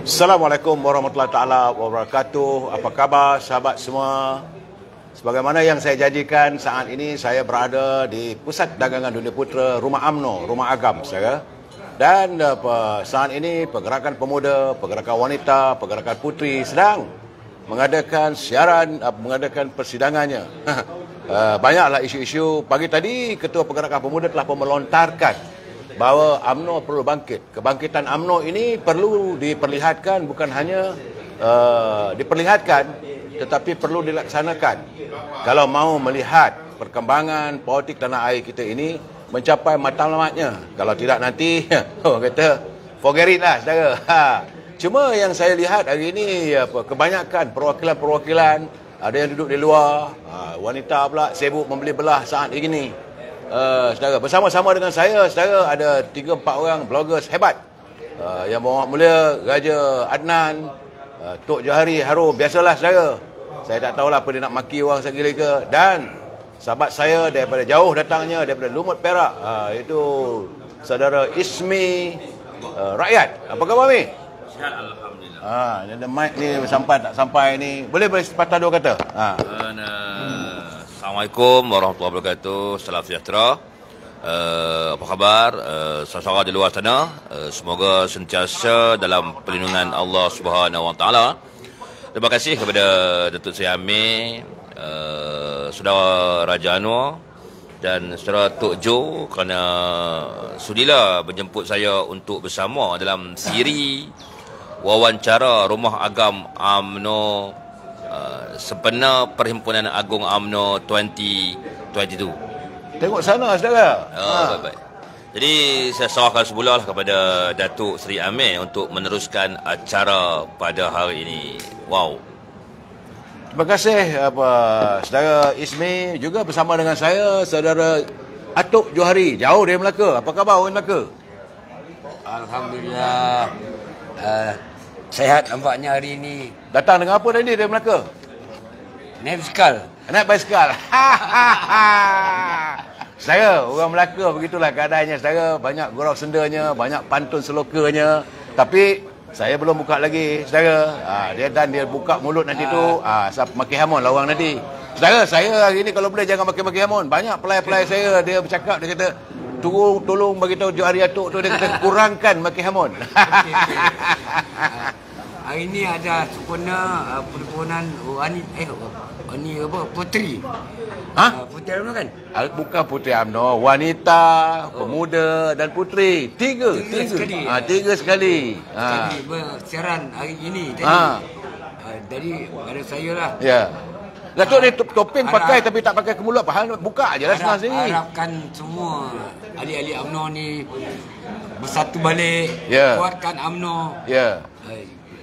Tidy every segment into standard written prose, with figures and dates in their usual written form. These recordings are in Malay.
Assalamualaikum warahmatullahi taala wabarakatuh. Apa khabar sahabat semua? Sebagaimana yang saya janjikan, saat ini saya berada di Pusat Dagangan Dunia Putra Rumah UMNO, Rumah Agam, saudara. Dan saat ini pergerakan pemuda, pergerakan wanita, pergerakan puteri sedang mengadakan siaran, mengadakan persidangannya. Banyaklah isu-isu. Pagi tadi Ketua Pergerakan Pemuda telah melontarkan bahawa UMNO perlu bangkit. Kebangkitan UMNO ini perlu diperlihatkan, bukan hanya diperlihatkan, tetapi perlu dilaksanakan. Kalau mau melihat perkembangan politik tanah air kita ini mencapai matlamatnya. Kalau tidak nanti, orang kata, forget it lah, saudara. Cuma yang saya lihat hari ini, kebanyakan perwakilan-perwakilan, ada yang duduk di luar, wanita pula sibuk membeli belah saat ini. Saudara, bersama-sama dengan saya, saudara, ada 3-4 orang bloggers hebat. Yang bawa mulia Raja Adnan, Tok Johari Harum, biasalah saudara. Saya tak tahulah apa dia nak maki orang segala ke. Dan sahabat saya daripada jauh datangnya, daripada Lumut Perak, itu saudara Ismi Rakyat. Apa khabar Mi? Sihat, alhamdulillah. Ada mic ni sampai tak sampai ni. Boleh sepatah dua kata? Assalamualaikum warahmatullahi wabarakatuh. Salam sejahtera. Apa khabar saudara di luar sana? Semoga sentiasa dalam perlindungan Allah Subhanahu Wa Taala. Terima kasih kepada Datuk Seri Amir, Saudara Raja Anwar dan Saudara Tok Jo kerana sudilah menjemput saya untuk bersama dalam siri wawancara Rumah Agam UMNO sempena Perhimpunan Agung UMNO 2022. Tengok sana saudara. Baik-baik. Jadi saya serahkan semula kepada Datuk Seri Amir untuk meneruskan acara pada hari ini. Wow. Terima kasih saudara Ismi, juga bersama dengan saya saudara Atuk Johari, jauh dari Melaka. Apa khabar orang Melaka? Alhamdulillah. Sehat nampaknya hari ini. Datang dengan apa tadi dari Melaka? Naik basikal. Naik basikal. Saudara, orang Melaka begitulah keadaannya saudara. Banyak gurau sendanya, banyak pantun selokanya. Tapi saya belum buka lagi saudara. Dia buka mulut nanti tu maki hamon lah orang nanti. Saudara, saya hari ni kalau boleh jangan maki-maki hamon. Banyak pelai-pelai saya, dia bercakap, dia kata tolong bagi tahu Johari Atuk tu, dia kata kurangkan maki hamon. Hari ini ada sempurna perhimpunan puteri. Puteri UMNO kan? Bukan puteri UMNO, wanita, pemuda dan puteri. Tiga sekali. Tiga sekali. Bersiaran hari ini tadi. Jadi ada saya lah. Ya. Datuk ni topeng pakai tapi tak pakai kemulut. Buka je lah senang sini. Harapkan semua ahli-ahli UMNO ni bersatu balik. Kuatkan UMNO.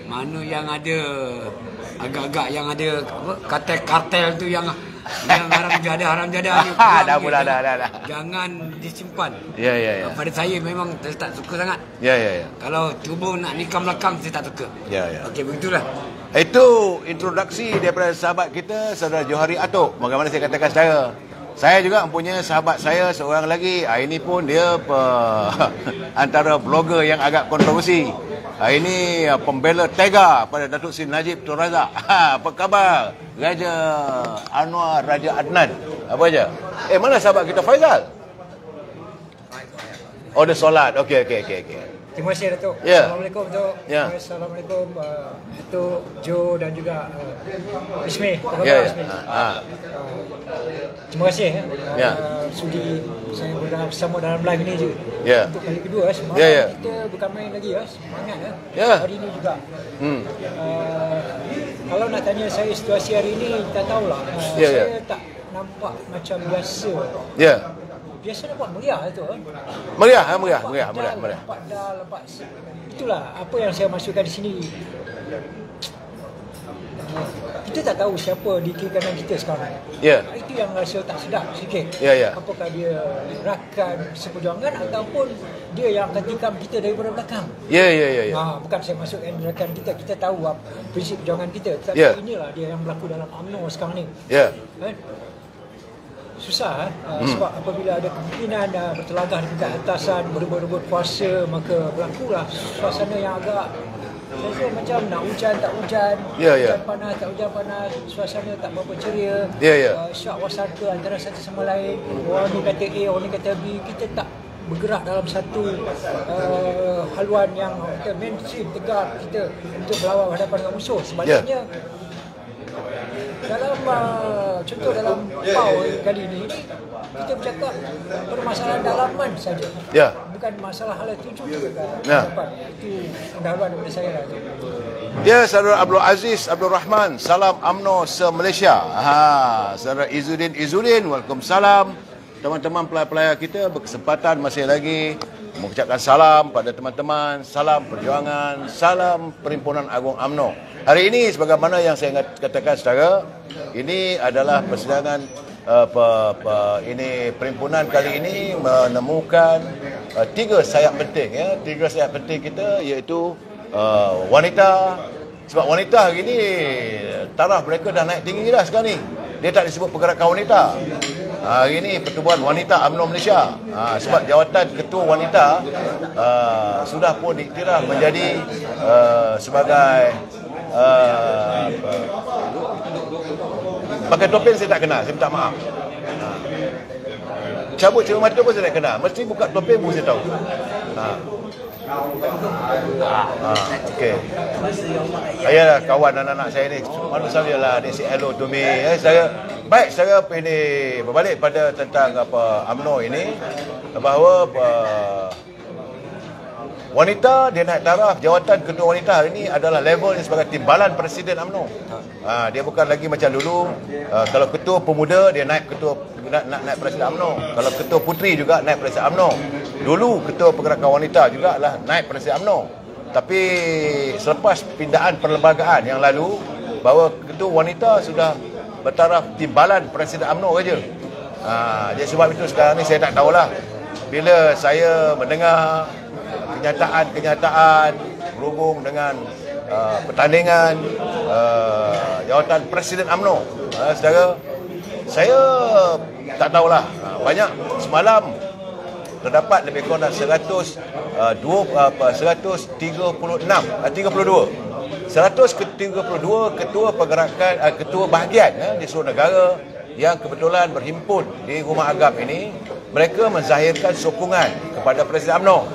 Mana yang ada agak-agak yang ada kartel tu yang haram jadah ni. Dah mula dah. Jangan disimpan. Ya. Pada saya memang saya tak suka sangat. Ya. Kalau cuba nak nikam belakang saya tak suka. Ya. Okey, begitulah. Itu introduksi daripada sahabat kita, saudara Johari Atuk. Bagaimana saya katakan saudara. Saya juga mempunyai sahabat saya seorang lagi. Ini pun dia antara blogger yang agak kontroversi. Ini pembela tega pada Datuk Seri Najib Tun Razak. Apa khabar Raja Anwar, Raja Adnan? Apa aja? Mana sahabat kita Faizal? Oh, dia solat. Okey. Terima kasih Datuk. Assalamualaikum Datuk. Assalamualaikum Datuk Jo dan juga Ismi. Apa khabar Ismi? Terima kasih sudi saya berada bersama dalam live ini je. Untuk kali kedua semalam kita bukan main lagi semangat hari ini juga. Kalau nak tanya saya situasi hari ini tak tahulah. Saya tak nampak macam biasa. Biasa nampak meriah tu. Meriah. Nampak dah lepas. Itulah apa yang saya masukkan di sini. Kita tak tahu siapa di kiri kanan kita sekarang. Itu yang rasa tak sedap sikit. Apakah dia rakan seperjuangan ataupun dia yang akan tikam kita daripada belakang. Bukan saya masukkan rakan kita. Kita tahu prinsip perjuangan kita. Tapi inilah dia yang berlaku dalam UMNO sekarang ni. susah sebab apabila ada kemungkinan bertelagah di tingkat atasan, berebut-rebut kuasa, maka berlakulah suasana yang agak saya rasa macam nak hujan tak hujan, hujan panas tak hujan panas, suasana tak berapa ceria, syak wasangka antara satu sama lain, orang ni kata A, orang ni kata B, kita tak bergerak dalam satu haluan yang kita mainstream tegak kita untuk berlawan hadapan dengan musuh. Sebaliknya dalam contoh dalam PAU kali ini kita bercakap permasalahan dalaman saja, bukan masalah hal tuju itu pendahuluan daripada saya lah. Ya, saudara Abdul Aziz Abdul Rahman, salam UMNO se-Malaysia. Saudara Izzuddin, waalaikumsalam. Teman-teman pelayar-pelayar kita berkesempatan masih lagi mengucapkan salam pada teman-teman, salam perjuangan, salam Perhimpunan Agung UMNO. Hari ini sebagaimana yang saya katakan saudara, ini adalah persidangan ini perhimpunan kali ini menemukan tiga sayap penting tiga sayap penting kita, iaitu wanita. Sebab wanita hari ini taraf mereka dah naik tinggi dah sekarang ni. Dia tak disebut pergerakan wanita. Hari ini Pertubuhan Wanita UMNO Malaysia. Sebab jawatan ketua wanita sudah pun diiktiraf menjadi sebagai pakai topeng saya tak kenal, saya minta maaf. Cabut cermin mata pun saya tak kenal. Mesti buka topeng pun saya tahu. Okey. Ayalah kawan anak-anak saya ni, manusia lah, dia say hello to me. Baik, saya ini berbalik pada tentang UMNO ini, bahawa wanita dia naik taraf jawatan ketua wanita hari ini adalah levelnya sebagai timbalan Presiden UMNO. Dia bukan lagi macam dulu, kalau ketua pemuda dia naik naik Presiden UMNO. Kalau ketua puteri juga naik Presiden UMNO. Dulu ketua pergerakan wanita juga lah naik Presiden UMNO. Tapi selepas pindahan perlembagaan yang lalu, bahawa ketua wanita sudah bertaraf timbalan Presiden UMNO saja. Jadi sebab itu sekarang ni saya tak tahulah, bila saya mendengar kenyataan berhubung dengan pertandingan jawatan Presiden UMNO, saudara, saya tak tahulah. Banyak semalam terdapat lebih kurang 132 ketua pergerakan, ketua bahagian di seluruh negara yang kebetulan berhimpun di Rumah Agam ini. Mereka menzahirkan sokongan kepada Presiden UMNO.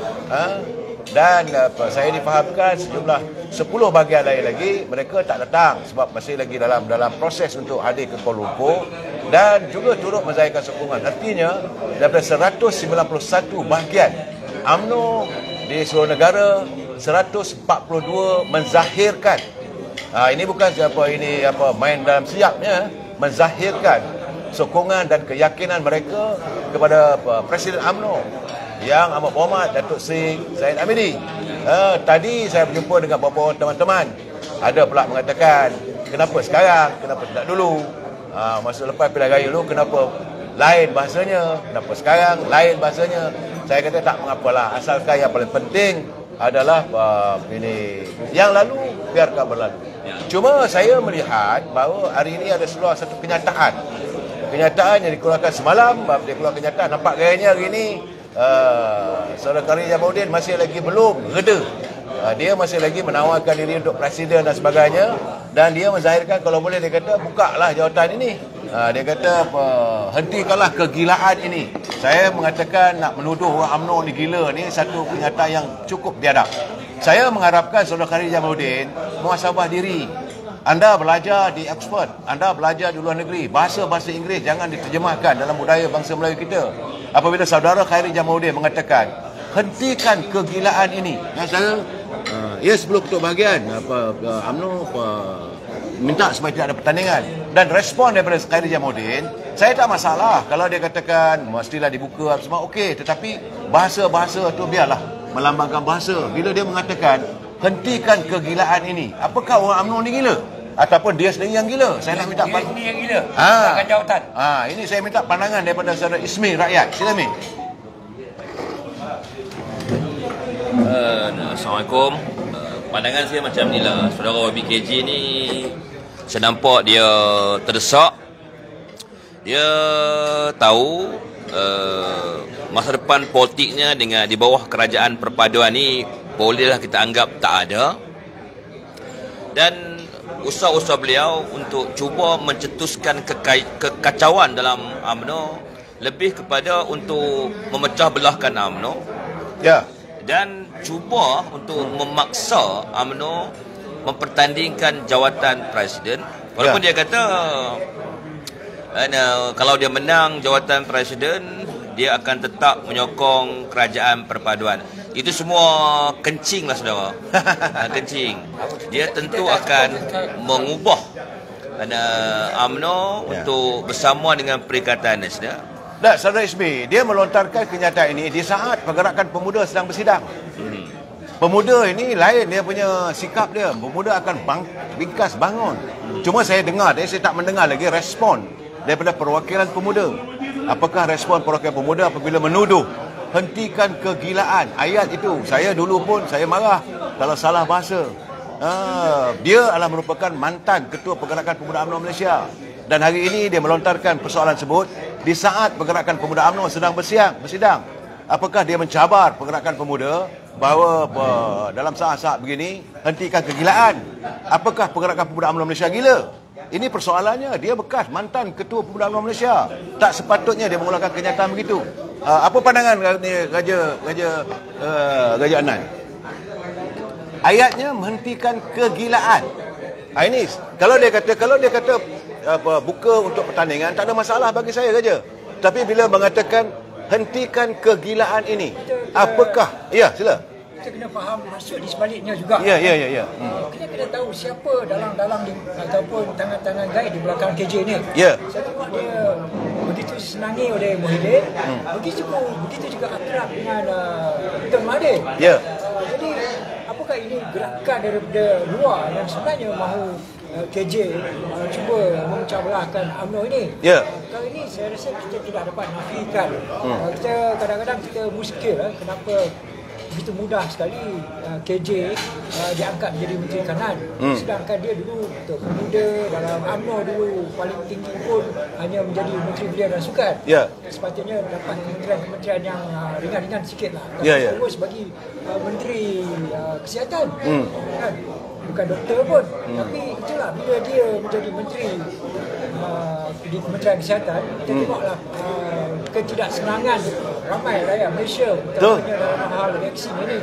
Dan saya difahamkan sejumlah 10 bahagian lain lagi mereka tak datang sebab masih lagi dalam proses untuk hadir ke Kuala Lumpur, dan juga turut menzahirkan sokongan. Artinya daripada 191 bahagian UMNO di seluruh negara, 142 menzahirkan. Ini bukan main dalam siapnya, menzahirkan sokongan dan keyakinan mereka kepada Presiden UMNO yang amat berhormat Datuk Seri Zahid Hamidi. Tadi saya berjumpa dengan beberapa teman-teman. Ada pula mengatakan, kenapa sekarang, kenapa tidak dulu? Masa lepas pilihan raya dulu, kenapa lain bahasanya? Kenapa sekarang lain bahasanya? Saya kata tak mengapalah, asalkan yang paling penting adalah ini yang lalu biarkan berlalu. Cuma saya melihat bahawa hari ini ada satu kenyataan yang dikeluarkan semalam. Dia keluar kenyataan, nampak gayanya hari ini Saudara Khairi Jamaluddin masih lagi belum reda. Dia masih lagi menawarkan diri untuk presiden dan sebagainya, dan dia menzahirkan kalau boleh, dia kata bukalah jawatan ini. Dia kata hentikanlah kegilaan ini. Saya mengatakan nak menuduh orang UMNO ni gila ni satu kenyataan yang cukup biadab. Saya mengharapkan Saudara Khairi Jamaluddin muhasabah diri. Anda belajar di Oxford, anda belajar di luar negeri, bahasa-bahasa Inggeris jangan diterjemahkan dalam budaya bangsa Melayu kita. Apabila Saudara Khairi Jamaluddin mengatakan hentikan kegilaan ini, saya 10 ketua bahagian UMNO minta supaya tidak ada pertandingan, dan respon daripada Khairi Jamaluddin, saya tak masalah kalau dia katakan mestilah dibuka semua, okey, tetapi bahasa-bahasa tu biarlah melambangkan bahasa. Bila dia mengatakan hentikan kegilaan ini, apakah orang UMNO ni gila? Ataupun dia sendiri yang gila? Saya nak minta dia sendiri yang gila. Takkan jawatan. Ini saya minta pandangan daripada saudara Ismi Rakyat. Sila Mi. Assalamualaikum. Pandangan saya macam ni lah. Saudara YBKJ ni saya nampak dia terdesak. Dia tahu masa depan politiknya dengan di bawah kerajaan perpaduan ni bolehlah kita anggap tak ada. Dan usaha-usaha beliau untuk cuba mencetuskan kekacauan dalam UMNO lebih kepada untuk memecah belahkan UMNO. Ya. Dan cuba untuk memaksa UMNO mempertandingkan jawatan presiden. Walaupun dia kata kalau dia menang jawatan presiden, dia akan tetap menyokong kerajaan perpaduan. Itu semua kencing lah saudara. Kencing. Dia tentu akan mengubah UMNO untuk bersama dengan Perikatan Nasional. Tak, Saudara SB, dia melontarkan kenyataan ini di saat pergerakan pemuda sedang bersidang. Pemuda ini lain dia punya sikap dia. Pemuda akan bingkas bangun. Cuma saya dengar, saya tak mendengar lagi respon daripada perwakilan pemuda. Apakah respon perwakilan pemuda apabila menuduh hentikan kegilaan? Ayat itu, saya dulu pun saya marah kalau salah bahasa. Dia adalah merupakan mantan Ketua Pergerakan Pemuda UMNO Malaysia. Dan hari ini dia melontarkan persoalan tersebut di saat Pergerakan Pemuda UMNO sedang bersidang. Apakah dia mencabar Pergerakan Pemuda bahawa dalam saat-saat begini hentikan kegilaan? Apakah Pergerakan Pemuda UMNO Malaysia gila? Ini persoalannya. Dia bekas mantan Ketua Pemuda UMNO Malaysia. Tak sepatutnya dia mengeluarkan kenyataan begitu. Apa pandangan Raja Anan? Ayatnya menghentikan kegilaan. Ini kalau dia kata buka untuk pertandingan, tak ada masalah bagi saya Raja. Tapi bila mengatakan hentikan kegilaan ini, apakah? Ya, sila. Kita kena faham maksud di sebaliknya juga. Ya. Kita kena tahu siapa dalam ataupun tangan-tangan guide di belakang KJ ni. Ya. Saya tengok dia begitu disenangi oleh Muhyiddin, begitu juga akrab dengan Tun Mahathir. Ya. Jadi apakah ini gerakan daripada luar yang sebenarnya mahu KJ cuba memecah belahkan UMNO ini? Ya. Kali ini saya rasa kita tidak dapat nafikan. Kita kadang-kadang kita muskil kenapa begitu mudah sekali KJ diangkat menjadi Menteri Kanan. Sedangkan dia dulu Ketua Pemuda dalam UMNO dulu paling tinggi pun hanya menjadi Menteri Belia dan Sukan. Ya. Sepatutnya dapat kementerian-kementerian yang ringan-ringan sikit lah. Ya. Terus bagi Menteri Kesihatan. Kan? Bukan doktor pun. Tapi itulah bila dia menjadi Menteri di Kementerian Kesihatan, kita tengoklah ketidaksenangan ramai rakyat Malaysia terutamanya dalam hal vaksin ini.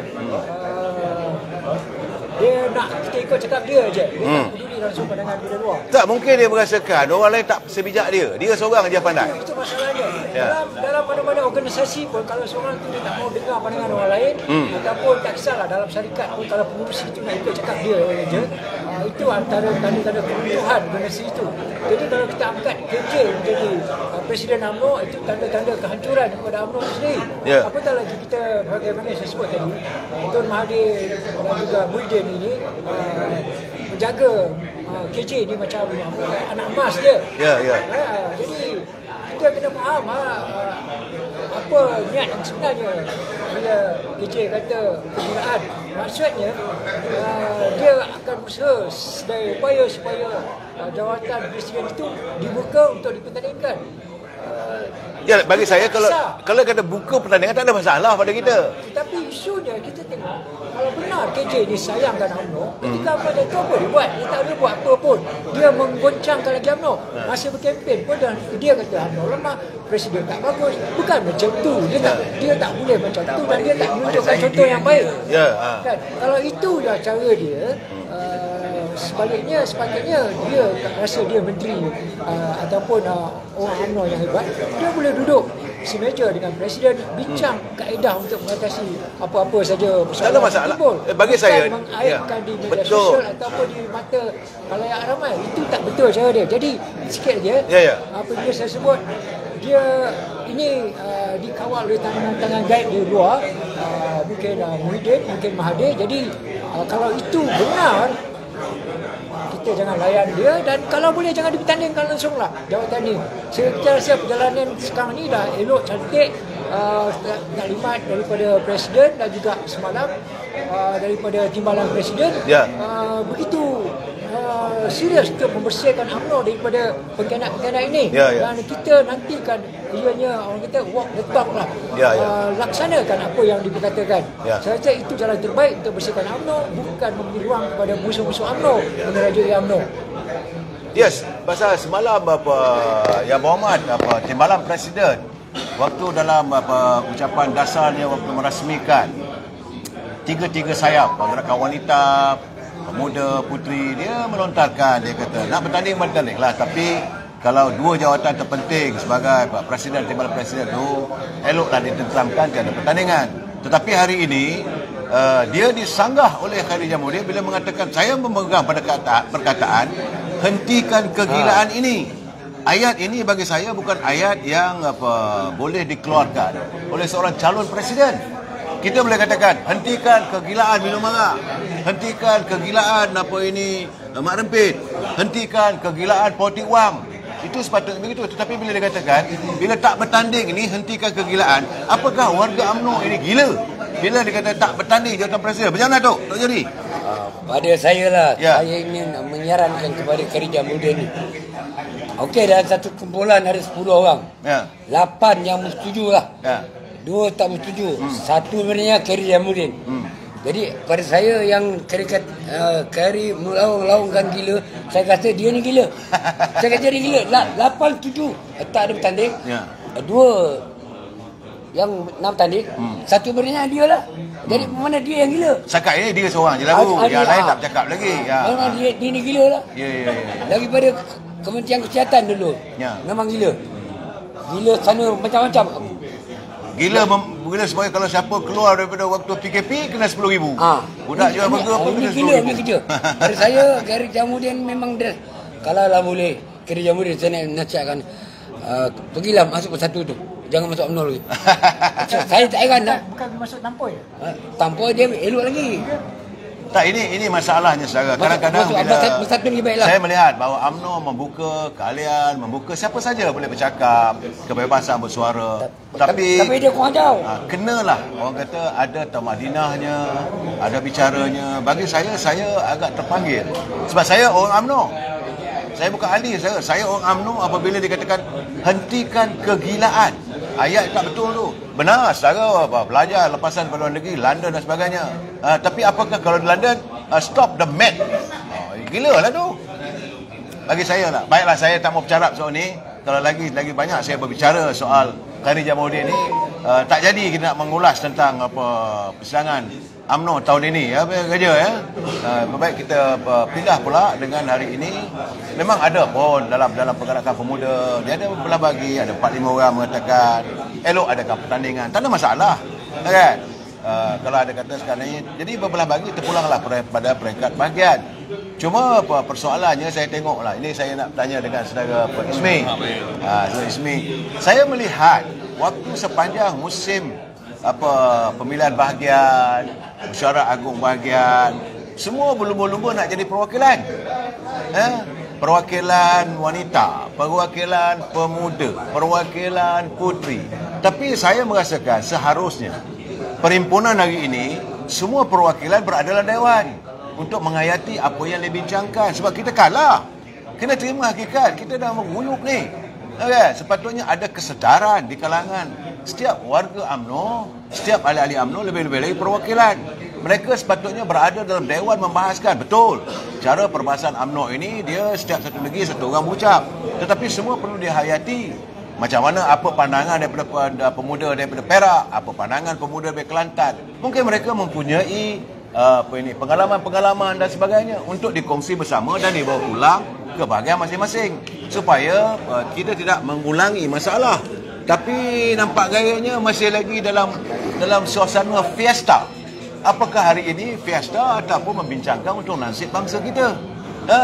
Dia nak kita ikut cakap dia je. Dia tak peduli langsung pandangan dia luar. Tak, mungkin dia merasakan orang lain tak sebijak dia. Dia seorang je pandai. Itu masalahnya. Dalam mana-mana organisasi pun kalau seorang tu dia tak mau dengar pandangan orang lain, ataupun tak kisahlah dalam syarikat pun kalau pengurus itu nak ikut cakap dia je, itu antara tanda-tanda keruntuhan organisasi itu. Jadi kalau kita angkat KJ menjadi Presiden UMNO, itu tanda-tanda kehancuran kepada UMNO sendiri. Apatah lagi kita, bagaimana saya sebut tadi, Tun Mahathir dan juga Muhyiddin ini menjaga KJ ni macam anak emas dia. Jadi kita kena faham apa niat yang sebenarnya bila KJ kata kegilaan. Maksudnya dia akan berusaha sedaya upaya supaya jawatan presiden itu dibuka untuk dipertandingkan. Ya, bagi saya kalau kata buka pertandingan tak ada masalah pada kita. Tapi isunya kita tengok kalau benar KJ ni sayangkan UMNO, ketika UMNO dia tahu apa dia buat, dia tak ada buat apa pun. Dia menggoncangkan lagi UMNO. Masa berkempen pun dia kata UMNO lemah, presiden tak bagus. Bukan macam tu. Dia tak boleh macam tu dan dia tak menunjukkan contoh yang baik. Kan? Kalau itu dah cara dia, sebaliknya sepatutnya dia rasa dia menteri ataupun orang UMNO yang hebat, dia boleh duduk semeja dengan presiden bincang kaedah untuk mengatasi apa-apa saja persoalan. Tak ada masalah. Bagi saya mengaitkan di media sosial ataupun di mata khalayak ramai, itu tak betul cara dia. Jadi sikit je apabila saya sebut dia ini dikawal oleh tangan-tangan guide di luar, mungkin Muhyiddin, mungkin Mahathir. Jadi kalau itu benar, kita jangan layan dia, dan kalau boleh jangan dipertandingkan langsung lah jawatan ni. Saya rasa perjalanan sekarang ni dah elok, cantik, taklimat daripada presiden dan juga semalam daripada timbalan presiden. Begitu serius untuk membersihkan UMNO daripada pengkhianat-pengkhianat ini. Dan kita nantikan ianya orang kata walk the talk lah. Laksanakan apa yang diberkatakan. Saya rasa itu jalan terbaik untuk bersihkan UMNO, bukan memberi ruang kepada musuh-musuh UMNO menerajui UMNO. Yes, pasal semalam Yang Berhormat Timbalan Presiden waktu dalam ucapan dasarnya waktu merasmikan tiga-tiga sayap gerakan wanita, pemuda, puteri, dia melontarkan, dia kata nak bertanding lah, tapi kalau dua jawatan terpenting sebagai Presiden, Timbalan Presiden tu eloklah ditenteramkan tiada pertandingan. Tetapi hari ini dia disanggah oleh Khairi Jamaluddin bila mengatakan saya memegang perkataan hentikan kegilaan ini. Ayat ini bagi saya bukan ayat yang boleh dikeluarkan oleh seorang calon presiden. Kita boleh katakan hentikan kegilaan minum arak, hentikan kegilaan mak rempit, hentikan kegilaan politik wang. Itu sepatutnya begitu. Tetapi bila dikatakan bila tak bertanding ini hentikan kegilaan, apakah warga UMNO ini gila? Bila dikatakan tak bertanding jawatan presiden, macam mana tu? Tak jadi. Pada saya lah, saya ingin menyarankan kepada Khairi Jamaluddin ni. Okey, dalam satu kumpulan ada 10 orang. 8 yang bersetuju lah. 2 tak bersetuju. Satu sebenarnya Khairi Jamaluddin. Jadi pada saya yang Khairi melaungkan gila, saya kata dia ni gila. Saya kata dia gila. 8 setuju tak ada bertanding. 2 yang nak bertanding, satu sebenarnya dia lah. Jadi mana dia yang gila? Cakap ini dia seorang je lagu. Yang lain tak bercakap lagi. Memang dia ni gila lah. Daripada Kementerian Kesihatan dulu. Memang gila. Gila sana macam-macam. Gila sebagai kalau siapa keluar daripada waktu PKP kena 10,000. Budak jual burger apa kena 10,000. Ini kerja. Pada saya Khairi Jamaluddin memang dia, kalau lah boleh Khairi Jamaluddin saya nak nasihatkan, pergilah masuk persatu tu. Jangan masuk UMNO lagi. Saya tak heran dah. Bukan masuk tampoi. Tampoi dia elok lagi. Tak, ini masalahnya saudara. Kadang-kadang bila saya melihat bahawa UMNO membuka keahlian, membuka siapa saja boleh bercakap, kebebasan bersuara. Tapi dia kurang jauh. Kenalah orang kata ada tamadinahnya, ada bicaranya. Bagi saya agak terpanggil. Sebab saya orang UMNO. Saya bukan ahli, saya orang UMNO apabila dikatakan hentikan kegilaan. Ayat tak betul tu. Benar, saudara belajar lepasan ke luar negeri, London dan sebagainya. Tapi apakah kalau di London, stop the mad? Gila lah tu. Bagi saya lah. Baiklah, saya tak mau bercarap soal ni. Kalau lagi banyak saya berbicara soal Khairi Jamaluddin ni, tak jadi kita nak mengulas tentang persidangan UMNO tahun ini kerja baik kita pindah pula dengan hari ini. Memang ada pun dalam pergerakan pemuda dia ada belah bagi, ada 4-5 orang mengatakan elok adakan pertandingan, tak ada masalah kan. Kalau ada kata sekarang ini, jadi berbelah bagi terpulanglah pada peringkat bahagian. Cuma persoalannya saya tengoklah, ini saya nak tanya dengan saudara Ismi. Saudara Ismi, saya melihat waktu sepanjang musim pemilihan bahagian, mesyuarat agung bahagian, semua berlumba-lumba nak jadi perwakilan. Perwakilan wanita, perwakilan pemuda, perwakilan puteri. Tapi saya merasakan seharusnya perhimpunan hari ini semua perwakilan berada dalam dewan untuk menghayati apa yang dibincangkan. Sebab kita kalah. Kena terima hakikat, kita dah mengguyup ni. Sepatutnya ada kesedaran di kalangan setiap warga UMNO, setiap ahli-ahli UMNO, lebih-lebih lagi perwakilan. Mereka sepatutnya berada dalam dewan membahaskan. Betul, cara perbahasan UMNO ini dia setiap satu negeri satu orang berucap. Tetapi semua perlu dihayati. Macam mana, apa pandangan daripada pemuda daripada Perak, apa pandangan pemuda daripada Kelantan. Mungkin mereka mempunyai pengalaman-pengalaman dan sebagainya untuk dikongsi bersama dan dibawa pulang ke bahagian masing-masing supaya kita tidak mengulangi masalah. Tapi nampak gayanya masih lagi dalam suasana fiesta. Apakah hari ini fiesta ataupun membincangkan untuk nasib bangsa kita?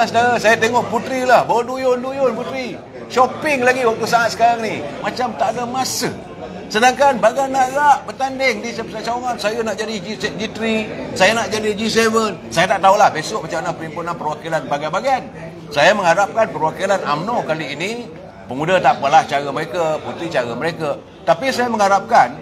Saudara, saya tengok puteri lah, berduyun-duyun puteri. Shopping lagi waktu saat sekarang ni. Macam tak ada masa. Sedangkan bagan nak bertanding di cawangan, saya nak jadi G3, saya nak jadi G7. Saya tak tahulah besok macam mana perhimpunan perwakilan bahagian-bahagian. Saya mengharapkan perwakilan UMNO kali ini, pemuda tak apalah cara mereka, puteri cara mereka. Tapi saya mengharapkan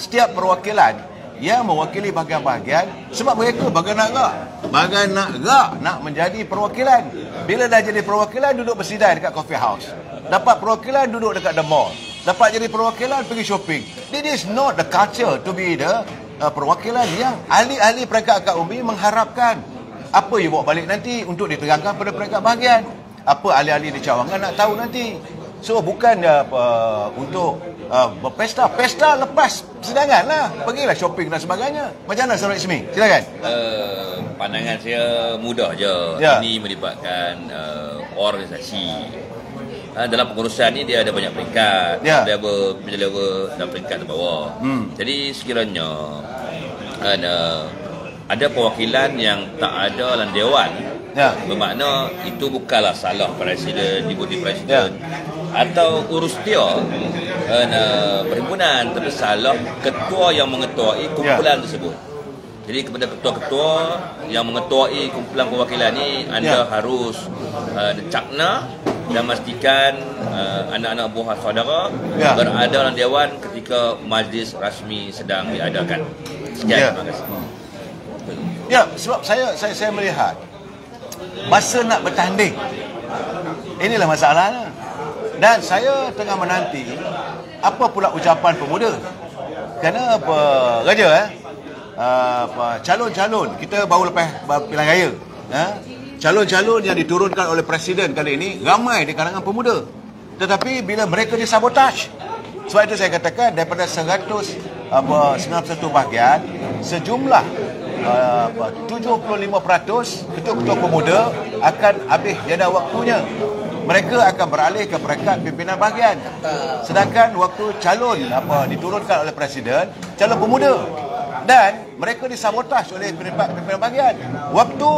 setiap perwakilan yang mewakili bahagian-bahagian sebab mereka bahagian nak gerak. Bahagian nak gerak, nak menjadi perwakilan. Bila dah jadi perwakilan, duduk bersidai dekat coffee house. Dapat perwakilan, duduk dekat the mall. Dapat jadi perwakilan, pergi shopping. This is not the culture to be the perwakilan yang ahli-ahli peringkat akad umbi mengharapkan. Apa you bawa balik nanti untuk diterangkan pada peringkat bahagian. Apa ahli-ahli di cawangan nak tahu nanti. So bukan untuk berpesta. Pesta lepas persidangan lah. Pergilah shopping dan sebagainya. Macam mana Saudara Ismi? Silakan. Pandangan saya mudah je. Ini melibatkan organisasi. Dalam pengurusan ni dia ada banyak peringkat. Level, middle level dan peringkat terbawah. Jadi sekiranya ada perwakilan yang tak ada dalam dewan, bermakna itu bukanlah salah presiden, deputi presiden atau urus dia perhimpunan, tapi salah ketua yang mengetuai kumpulan tersebut. Jadi kepada ketua-ketua yang mengetuai kumpulan perwakilan ni, anda harus cakna dan pastikan anak-anak buah saudara berada dalam dewan ketika majlis rasmi sedang diadakan. Sekian, terima kasih. Ya, sebab saya melihat masa nak bertanding, inilah masalahnya. Dan saya tengah menanti apa pula ucapan pemuda. Kerana calon-calon kita baru lepas pilihan raya, calon-calon yang diturunkan oleh presiden kali ini ramai di kalangan pemuda. Tetapi bila mereka disabotaj, sebab itu saya katakan daripada 191 bahagian, sejumlah 75% ketua-ketua pemuda akan habis jeda waktunya. Mereka akan beralih ke peringkat pimpinan bahagian. Sedangkan waktu calon diturunkan oleh presiden, calon pemuda, dan mereka disabotaj oleh pimpinan bahagian. Waktu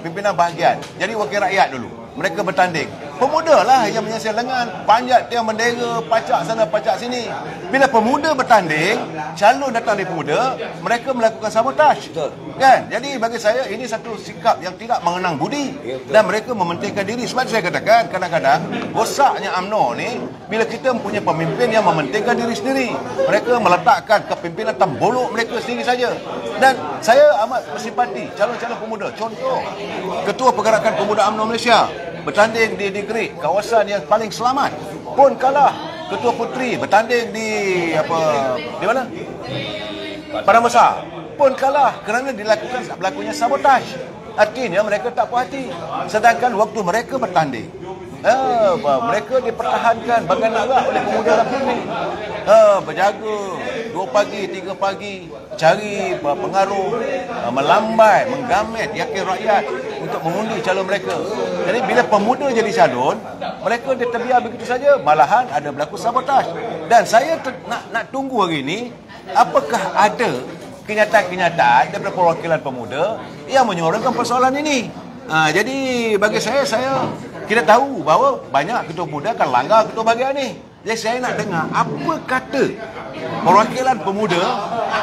pimpinan bahagian jadi wakil rakyat dulu, mereka bertanding. Pemuda lah yang menyaksikan lengan, panjat tiang bendera, pacak sana pacak sini. Bila pemuda bertanding, calon datang dari pemuda, mereka melakukan sabotaj. Kan? Jadi bagi saya ini satu sikap yang tidak mengenang budi dan mereka mementingkan diri. Sebab saya katakan kadang-kadang rosaknya UMNO ni bila kita mempunyai pemimpin yang mementingkan diri sendiri. Mereka meletakkan kepimpinan tembolok mereka sendiri saja. Dan saya amat bersimpati calon-calon pemuda. Contoh, Ketua Pergerakan Pemuda UMNO Malaysia bertanding di negeri kawasan yang paling selamat pun kalah. Ketua Puteri bertanding di mana? Padang Besar pun kalah kerana berlakunya sabotaj. Artinya mereka tak puas hati. Sedangkan waktu mereka bertanding, mereka dipertahankan bagan nak oleh pemuda rakyat. Berjaga 2 pagi, 3 pagi, cari pengaruh, melambai, menggamet yakin rakyat untuk mengundi calon mereka. Jadi bila pemuda jadi calon, mereka terbiar begitu saja, malahan ada berlaku sabotaj. Dan saya nak tunggu hari ini, apakah ada kenyataan-kenyataan daripada perwakilan pemuda yang menyorongkan persoalan ini. Jadi bagi saya kita tahu bahawa banyak ketua pemuda akan langgar ketua bahagian ni. Jadi saya nak dengar apa kata perwakilan pemuda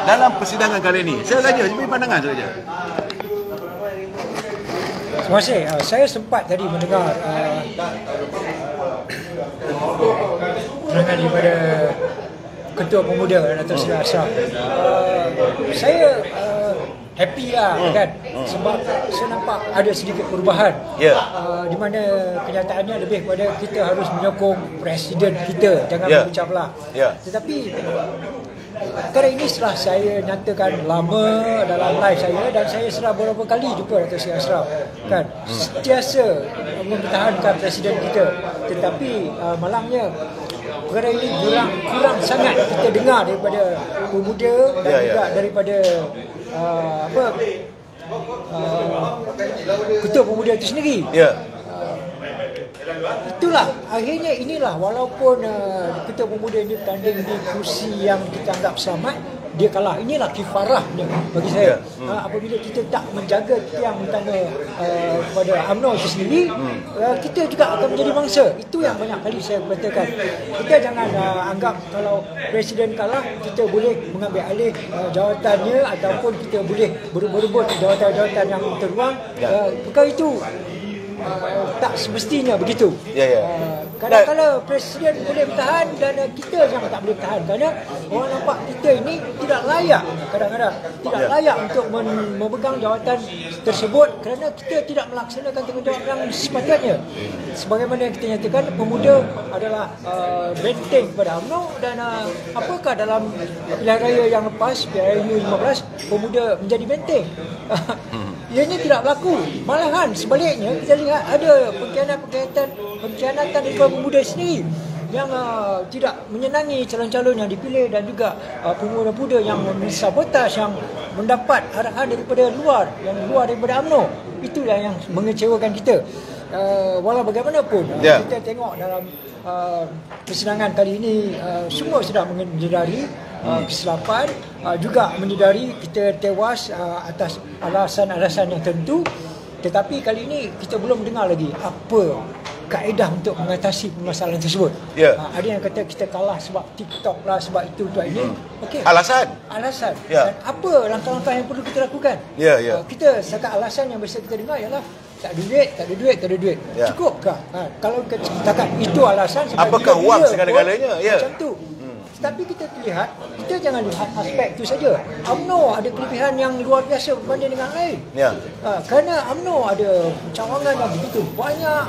dalam persidangan kali ini. Saya saja beri pandangan saja. Terima kasih. Saya sempat tadi mendengar terangan daripada Ketua Pemuda Dato' Seri Ashraf. Saya happy lah kan, sebab saya nampak ada sedikit perubahan, di mana kenyataannya lebih kepada kita harus menyokong presiden kita, jangan berpecah belah. Tetapi perkara ini setelah saya nyatakan lama dalam live saya, dan saya sudah beberapa kali jumpa Dato' Seri Ashraf kan, sentiasa mempertahankan presiden kita. Tetapi malangnya perkara ini kurang sangat kita dengar daripada pemuda dan juga daripada ketua pemuda itu sendiri. Itulah akhirnya inilah, walaupun ketua pemuda ini bertanding di kursi yang kita anggap selamat, dia kalah. Inilah kifarahnya bagi saya. Apabila kita tak menjaga tiang utama kepada UMNO itu sendiri, kita juga akan menjadi bangsa. Itu yang banyak kali saya katakan. Kita jangan anggap kalau presiden kalah, kita boleh mengambil alih jawatannya, ataupun kita boleh berebut jawatan-jawatan yang terluang. Perkara itu tak semestinya begitu. Kadang-kadang Presiden boleh bertahan dan kita yang tak boleh bertahan, kerana orang nampak kita ini tidak layak, kadang-kadang tidak layak untuk memegang jawatan tersebut kerana kita tidak melaksanakan tanggungjawab yang sepatutnya. Sebagaimana yang kita nyatakan, pemuda adalah benteng kepada UMNO, dan apakah dalam pilihan raya yang lepas, pilihan raya 15, pemuda menjadi benteng? Ianya tidak berlaku. Malahan sebaliknya, kita lihat ada pengkhianatan daripada pemuda sendiri yang tidak menyenangi calon-calon yang dipilih, dan juga pemuda-pemuda yang mensabotaj, yang mendapat arahan daripada luar, yang luar daripada UMNO. Itulah yang mengecewakan kita. Walau bagaimanapun, kita tengok dalam persidangan kali ini, semua sudah menyedari kesilapan, juga menyedari kita tewas atas alasan-alasan yang tentu. Tetapi kali ini kita belum dengar lagi apa kaedah untuk mengatasi permasalahan tersebut. Ada yang kata kita kalah sebab TikTok lah, sebab itu ini. Okay. Alasan. Dan apa langkah-langkah yang perlu kita lakukan? Kita setakat alasan yang biasa kita dengar ialah tak ada duit. Cukupkah? Kalau kita katakan itu alasan, apakah wang segala-galanya? Macam tu. Tapi kita lihat, kita jangan lihat aspek itu saja. UMNO ada kelebihan yang luar biasa berbanding dengan lain. Kerana UMNO ada cawangan yang begitu banyak,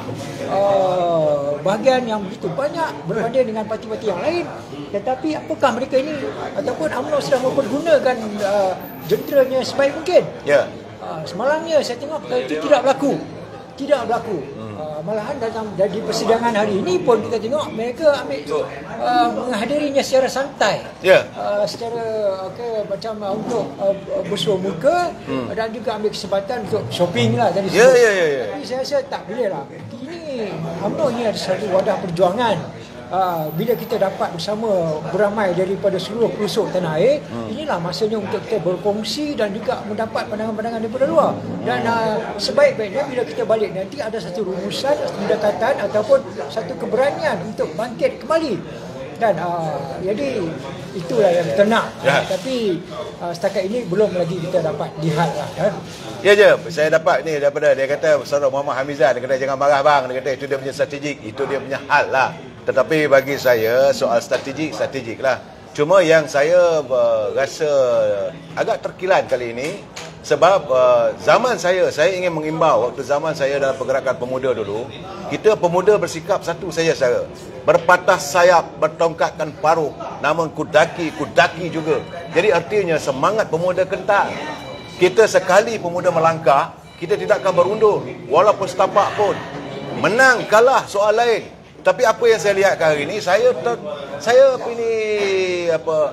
bahagian yang begitu banyak berbanding dengan parti-parti yang lain. Tetapi apakah mereka ini ataupun UMNO sedang mempergunakan jenderanya sebaik mungkin? Semalangnya saya tengok itu tidak berlaku. Malahan di persidangan hari ini pun kita tengok mereka menghadirinya secara santai, secara macam untuk bersuah muka, dan juga ambil kesempatan untuk shopping lah tadi. Tapi saya rasa tak boleh lah. Ini UMNO ini ada satu wadah perjuangan. Bila kita dapat bersama beramai daripada seluruh pelosok tanah air, inilah masanya untuk kita berkongsi dan juga mendapat pandangan-pandangan daripada luar. Dan sebaik-baiknya bila kita balik nanti ada satu rumusan, pendekatan ataupun satu keberanian untuk bangkit kembali. Dan jadi itulah yang kita nak. Tapi setakat ini belum lagi kita dapat lihat lah. Saya dapat ni daripada dia kata Saudara Muhammad Hamizan, dia kata jangan marah bang, dia kata itu dia punya strategik, itu dia punya hal lah. Tetapi bagi saya soal strategik lah. Cuma yang saya rasa agak terkilan kali ini, sebab zaman saya ingin mengimbau waktu zaman saya dalam pergerakan pemuda dulu, kita pemuda bersikap satu saja cara, berpatah sayap, bertongkatkan paruh, namun kudaki juga. Jadi artinya semangat pemuda kental. Kita sekali pemuda melangkah, kita tidak akan berundur walaupun setapak pun. Menang kalah soal lain. Tapi apa yang saya lihat hari ini, saya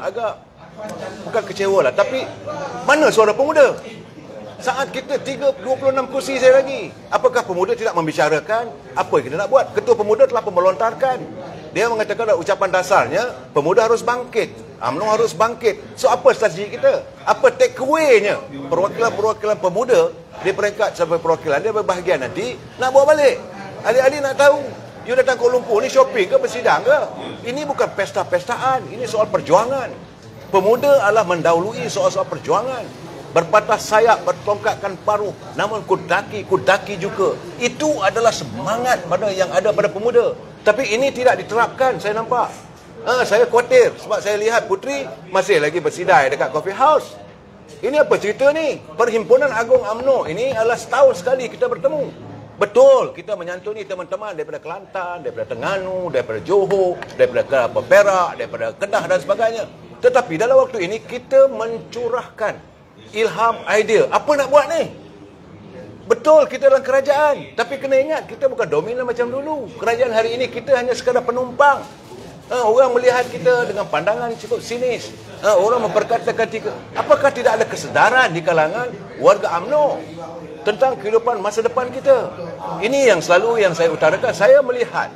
agak bukan kecewa lah, tapi mana suara pemuda? Saat kita 26 kursi saya lagi, apakah pemuda tidak membicarakan apa yang kita nak buat? Ketua pemuda telah melontarkan, dia mengatakan ucapan dasarnya pemuda harus bangkit, UMNO harus bangkit. So apa strategi kita? Apa take away-nya? Perwakilan pemuda di peringkat sampai perwakilan dia berbahagian nanti nak bawa balik. Adik-adik nak tahu, you datang Kuala Lumpur ni shopping ke, bersidang ke? Ini bukan pesta-pestaan, ini soal perjuangan. Pemuda adalah mendahului soal-soal perjuangan. Berpatah sayap, bertongkatkan paruh, namun kudaki juga. Itu adalah semangat yang ada pada pemuda. Tapi ini tidak diterapkan, saya nampak. Saya khawatir sebab saya lihat Puteri masih lagi bersidai dekat coffee house. Ini apa cerita ni? Perhimpunan Agung UMNO ini adalah setahun sekali kita bertemu. Betul, kita menyantuni teman-teman daripada Kelantan, daripada Terengganu, daripada Johor, daripada Perak, daripada Kedah dan sebagainya. Tetapi dalam waktu ini kita mencurahkan ilham, idea. Apa nak buat ni? Betul, kita dalam kerajaan. Tapi kena ingat, kita bukan dominan macam dulu. Kerajaan hari ini kita hanya sekadar penumpang. Orang melihat kita dengan pandangan cukup sinis. Orang memperkatakan apakah tidak ada kesedaran di kalangan warga UMNO tentang kehidupan masa depan kita? Ini yang selalu yang saya utarakan. Saya melihat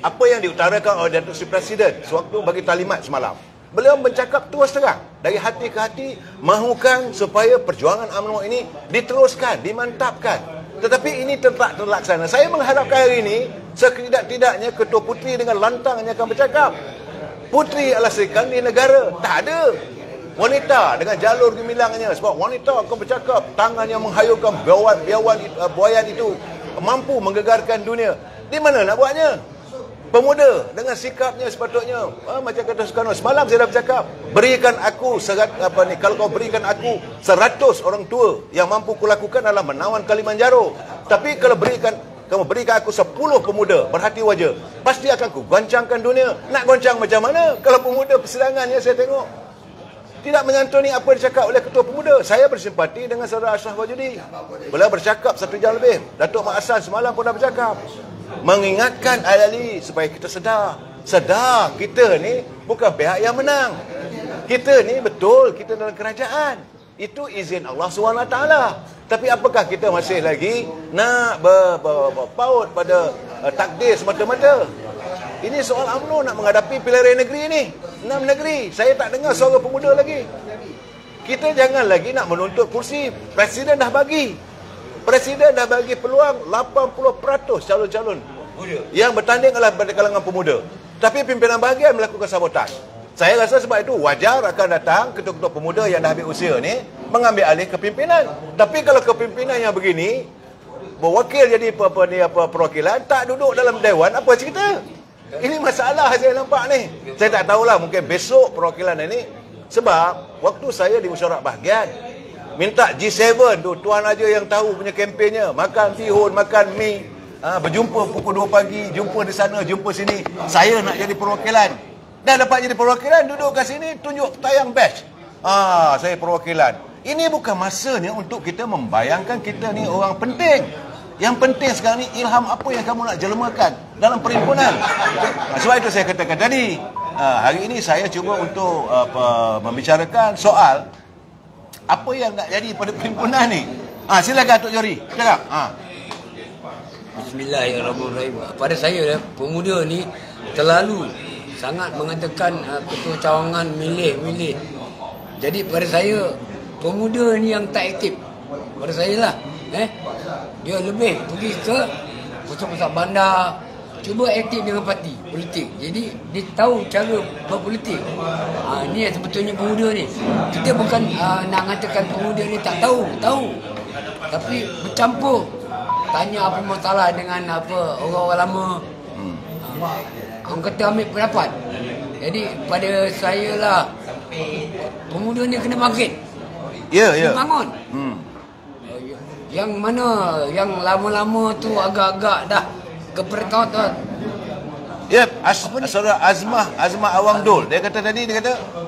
apa yang diutarakan oleh Datuk Seri Presiden sewaktu bagi talimat semalam. Beliau bercakap terus terang dari hati ke hati, mahukan supaya perjuangan UMNO ini diteruskan, dimantapkan. Tetapi ini tak terlaksana. Saya mengharapkan hari ini setidak-tidaknya Ketua Puteri dengan lantangnya akan bercakap. Puteri adalah Serikandi Negara. Tak ada wanita dengan jalur gemilangnya, sebab wanita akan bercakap, tangan yang menghayukan buayan itu mampu menggegarkan dunia. Di mana nak buatnya? Pemuda dengan sikapnya sepatutnya. Macam kata Soekarno, semalam saya dah bercakap, berikan aku kalau kau berikan aku 100 orang tua, yang mampu kulakukan adalah menawan Kalimanjaro. Tapi kalau kamu berikan aku 10 pemuda berhati wajah, pasti akan ku goncangkan dunia. Nak goncang macam mana kalau pemuda persidangannya saya tengok tidak menyantuni apa yang dicakap oleh ketua pemuda. Saya bersimpati dengan saudara Ashraf Wajudi. Beliau bercakap 1 jam lebih. Datuk Mak Hassan semalam pun dah bercakap, mengingatkan ahli supaya kita sedar kita ni bukan pihak yang menang. Kita ni betul kita dalam kerajaan, itu izin Allah SWT. Tapi apakah kita masih lagi nak berpaut pada takdir semata-mata? Ini soal UMNO nak menghadapi pilihan raya negeri ni. 6 negeri. Saya tak dengar suara pemuda lagi. Kita jangan lagi nak menuntut kursi. Presiden dah bagi peluang 80% calon-calon yang bertanding adalah dari kalangan pemuda. Tapi pimpinan bahagian melakukan sabotaj. Saya rasa sebab itu wajar akan datang ketua-ketua pemuda yang dah habis usia ni mengambil alih kepimpinan. Tapi kalau kepimpinan yang begini, berwakil jadi perwakilan, tak duduk dalam dewan, apa cerita? Ini masalah saya nampak ni. Saya tak tahulah, mungkin besok perwakilan ini. Sebab waktu saya di mesyuarat bahagian, minta G7 tu, tuan aja yang tahu punya kempennya. Makan bihun, makan mi, berjumpa pukul 2 pagi, jumpa di sana, jumpa sini. Saya nak jadi perwakilan. Dah dapat jadi perwakilan, duduk kat sini, tunjuk tayang badge. Saya perwakilan. Ini bukan masanya untuk kita membayangkan kita ni orang penting. Yang penting sekarang ni ilham apa yang kamu nak jelmakan dalam perhimpunan. Sebab itu saya katakan tadi, hari ini saya cuba untuk membicarakan soal apa yang nak jadi pada perhimpunan ni. Silakan Tok Jori, cakap. Bismillahirrahmanirrahim. Pada saya, pemuda ni terlalu sangat mengatakan ketua cawangan milih. Jadi pada saya, pemuda ni yang tak aktif. Pada saya lah, dia lebih pergi ke pusat-pusat bandar, cuba aktif dengan parti politik. Jadi dia tahu cara berpolitik. Ni yang sebetulnya pemuda ni. Kita bukan nak mengatakan pemuda ni tak tahu, tapi bercampur. Tanya apa masalah dengan orang-orang lama. Orang kata ambil pendapat. Jadi pada saya lah, pemuda ni kena bangkit. Ya. Bangun. Yang mana yang lama-lama tu agak-agak dah keperkautan. Saudara Azmah Awang Dul, dia kata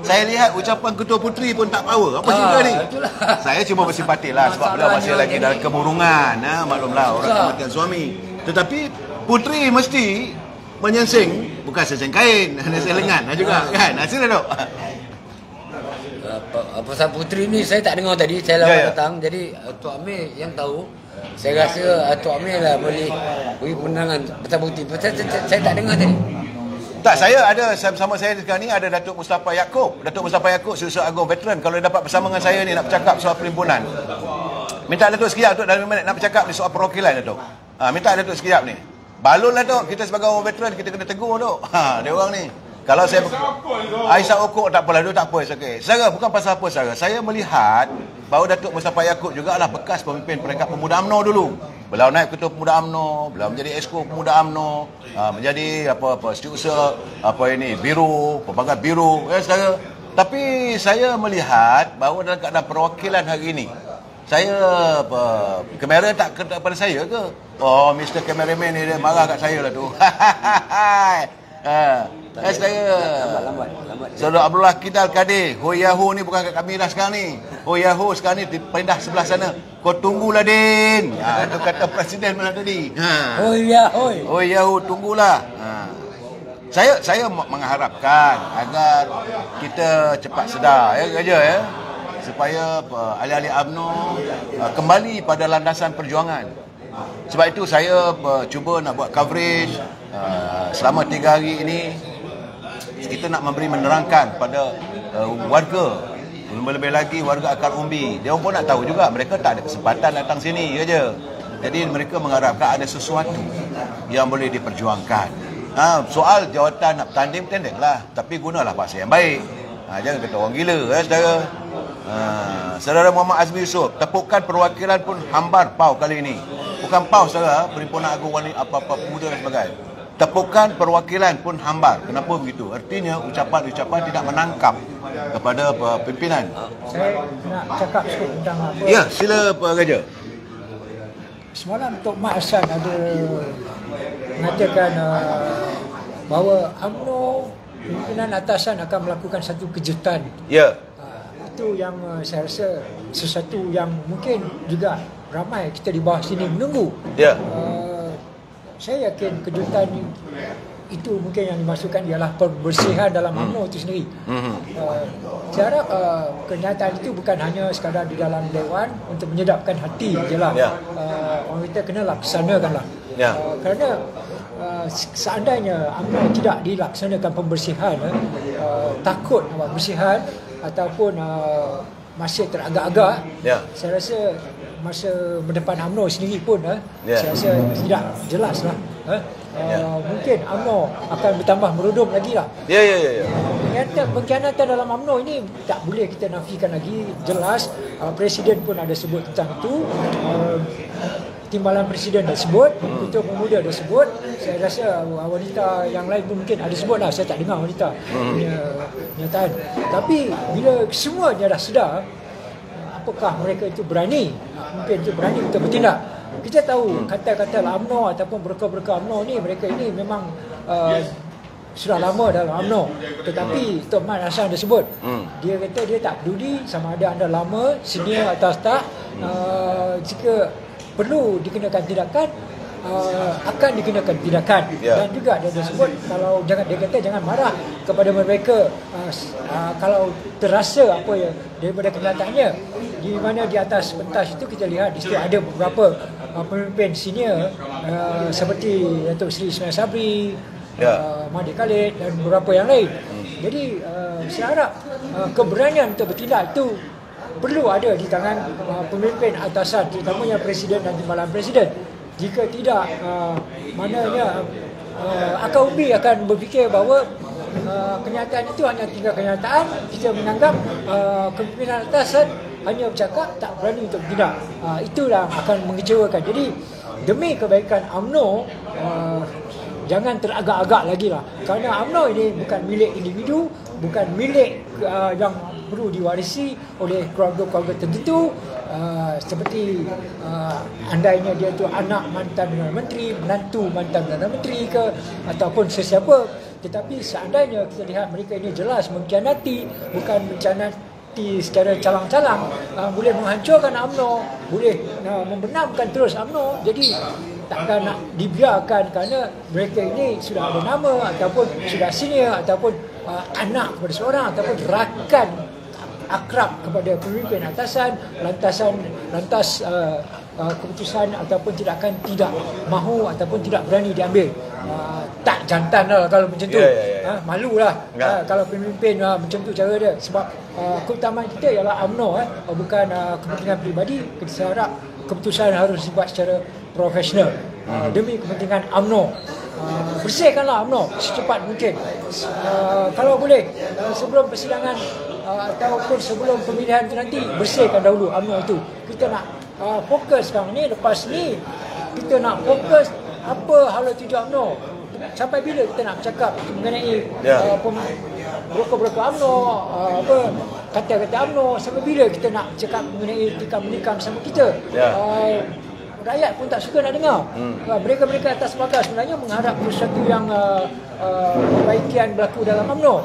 saya lihat ucapan Ketua Puteri pun tak power. Apa cerita ni? Itulah. Saya cuma bersimpati lah sebab beliau masih lagi dalam kemurungan. Maklumlah orang kematian suami. Tetapi Puteri mesti menyensing, bukan sensing kain, sensing lengan juga kan. Sila Dok. Pasal Puteri ni saya tak dengar tadi, saya lawat datang. Jadi Tok Amir yang tahu. Saya rasa Tok Amir lah boleh beri penerangan pasal Puteri. Pasal saya tak dengar tadi. Tak, saya ada sama saya sekarang ni ada Datuk Mustafa Yaakob. Datuk Mustafa Yaakob Setiausaha Agong veteran. Kalau dia dapat bersama dengan saya ni nak bercakap soal perhimpunan. Minta Datuk sekejap Datuk dalam 5 minit nak bercakap ni soal perwakilan Datuk. Minta Datuk sekejap ni. Balon lah Datuk, kita sebagai orang veteran kita kena tegur Datuk. Dia orang ni. Kalau saya Aisyah Okok tak apalah, dia tak apa. Okay. Saudara, bukan pasal apa saudara. Saya melihat bahawa Datuk Mustafa Yaakob juga adalah bekas pemimpin peringkat pemuda UMNO dulu. Beliau naik ketua pemuda UMNO, beliau menjadi exco pemuda UMNO, menjadi setiausaha biro, pelbagai biro, saudara. Tapi saya melihat bahawa dalam keadaan perwakilan hari ini, saya kamera tak kepada saya ke? Oh, Mr. Cameraman ni dia marah kat saya lah tu. Lambat. Saudara Abdullah Kidal Kadir, Hoyahu ni bukan kat kami dah sekarang ni. Hoyahu sekarang ni pindah sebelah sana. Kau tunggulah Din. Itu kata Presiden malam tadi. Hoyahu tunggulah. Saya mengharapkan agar kita cepat sedar ya, supaya ahli-ahli UMNO kembali pada landasan perjuangan. Sebab itu saya cuba nak buat coverage selama 3 hari ini. Kita nak memberi menerangkan pada warga, lebih-lebih lagi warga Akar Umbi. Dia pun nak tahu juga, mereka tak ada kesempatan datang sini saja. Jadi mereka mengharapkan ada sesuatu yang boleh diperjuangkan. Soal jawatan nak bertanding lah, tapi gunalah bahasa yang baik. Jangan kata orang gila saudara. Saudara Muhammad Azmi Yusof, tepukan perwakilan pun hambar pau kali ini. Bukan PAU saudara, Perhimpunan Agung Wanita apa-apa pemuda dan sebagainya. Tepukan perwakilan pun hambar. Kenapa begitu? Artinya ucapan-ucapan tidak menangkap kepada pimpinan. Saya nak cakap sikit tentang apa. Ya, sila Pak Raja. Semalam Tok Mat Hassan ada mengatakan bahawa UMNO pimpinan atasan akan melakukan satu kejutan. Ya. Itu yang saya rasa sesuatu yang mungkin juga ramai kita di bawah sini menunggu. Ya. Saya yakin kejutan itu mungkin yang dimasukkan ialah pembersihan dalam UMNO itu sendiri. Saya harap kenyataan itu bukan hanya sekadar di dalam Dewan untuk menyedapkan hati je lah. Orang kita kena laksanakanlah. Kerana seandainya UMNO tidak dilaksanakan pembersihan, takut pembersihan ataupun masih teragak-agak, saya rasa masa berdepan UMNO sendiri pun saya rasa tidak jelas lah. Mungkin UMNO akan bertambah merudum lagi lah. Pengkhianatan dalam UMNO ini tak boleh kita nafikan lagi. Jelas Presiden pun ada sebut tentang itu. Timbalan Presiden dah sebut, Ketua Pemuda dah sebut. Saya rasa wanita yang lain pun mungkin ada sebut lah. Saya tak dengar wanita punya kenyataan. Tapi bila semuanya dah sedar, apakah mereka itu berani? Mungkin itu berani untuk bertindak. Kita tahu kata-kata UMNO ataupun berka-berka UMNO ni, mereka ini memang sudah lama dalam UMNO. Tetapi Tok Mat Hassan dia sebut, dia kata dia tak peduli sama ada anda lama, senior atau tak, jika perlu dikenakan tindakan, akan dikenakan tindakan. Dan juga dia sebut, kalau dia kata jangan marah kepada mereka kalau terasa apa ya daripada kenyataannya. Di mana di atas pentas itu kita lihat di situ ada beberapa pemimpin senior seperti Datuk Seri Ismail Sabri, Mahdi Khalid dan beberapa yang lain. Jadi saya harap keberanian untuk bertindak itu perlu ada di tangan pemimpin atasan, terutamanya Presiden dan Timbalan Presiden. Jika tidak, maknanya AKUB akan berfikir bahawa kenyataan itu hanya tinggal kenyataan. Kita menganggap kepimpinan atasan hanya bercakap, tak berani untuk bertindak. Itulah akan mengecewakan. Jadi demi kebaikan UMNO, jangan teragak-agak lagi lah. Kerana UMNO ini bukan milik individu, bukan milik yang perlu diwarisi oleh keluarga-keluarga tertentu. Seperti andainya dia tu anak mantan Perdana Menteri, menantu mantan Perdana Menteri ke, ataupun sesiapa. Tetapi seandainya kita lihat mereka ini jelas mengkhianati, bukan mengkhianati secara calang-calang, boleh menghancurkan UMNO, boleh membenamkan terus UMNO. Jadi takkan nak dibiarkan kerana mereka ini sudah ada nama ataupun sudah senior ataupun anak kepada seorang ataupun rakan akrab kepada pemimpin atasan, lantas keputusan ataupun tindakan tidak mahu ataupun tidak berani diambil. Tak jantan lah kalau macam tu. Malulah kalau pemimpin macam tu cara dia. Sebab keutamaan kita ialah UMNO, bukan kepentingan peribadi. Saya harap keputusan harus dibuat secara profesional demi kepentingan UMNO. Bersihkanlah UMNO secepat mungkin. Kalau boleh sebelum persidangan ataupun sebelum pemilihan itu nanti, bersihkan dahulu UMNO itu. Kita nak fokus sekarang ni. Lepas ni kita nak fokus apa hala tujuan UMNO. Sampai bila kita nak bercakap mengenai broker-broker UMNO, kata-kata UMNO, sampai bila kita nak cakap mengenai tikam-menikam sama kita? Rakyat pun tak suka nak dengar. Mereka-mereka atas pagar sebenarnya mengharap sesuatu yang perbaikian berlaku dalam UMNO.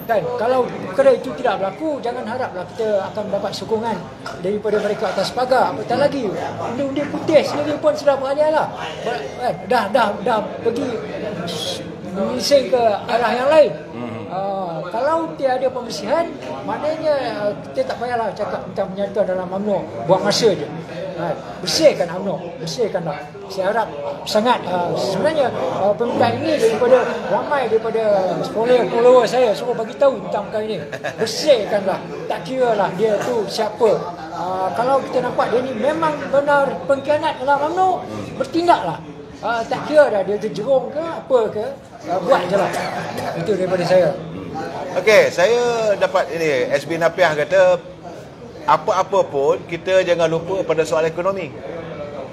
Kan? Kalau perkara itu tidak berlaku, jangan haraplah kita akan mendapat sokongan daripada mereka atas pagar. Apatah lagi undi-undi putih sendiri pun sudah beralih-alih. Dah pergi menyising ke arah yang lain. Kalau tiada pembersihan, maknanya kita tak payahlah cakap tentang penyatuan dalam UMNO. Buang masa je. Bersihkan UMNO, bersihkanlah. Saya harap sangat sebenarnya permintaan ini daripada ramai daripada follower saya suruh bagi tahu tentang perkara ini. Bersihkanlah. Tak kira lah dia tu siapa. Kalau kita nampak dia ni memang benar pengkhianat dalam UMNO, bertindaklah. Tak kira dah dia terjerung ke apa ke, buat je lah. Itu daripada saya. Okey, saya dapat ini SB Napiah kata apa-apa pun kita jangan lupa pada soal ekonomi.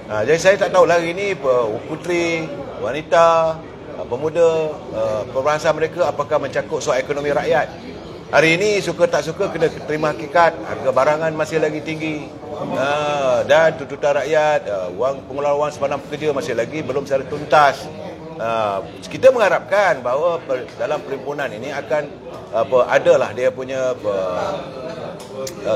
Jadi saya tak tahu lah hari ini puteri, wanita, pemuda, perbahasan mereka apakah mencakup soal ekonomi rakyat. Hari ini suka tak suka kena terima hakikat, harga barangan masih lagi tinggi, dan tuntutan rakyat, pengeluaran wang sepanjang pekerja masih lagi belum secara tuntas. Kita mengharapkan bahawa dalam perhimpunan ini akan adalah dia punya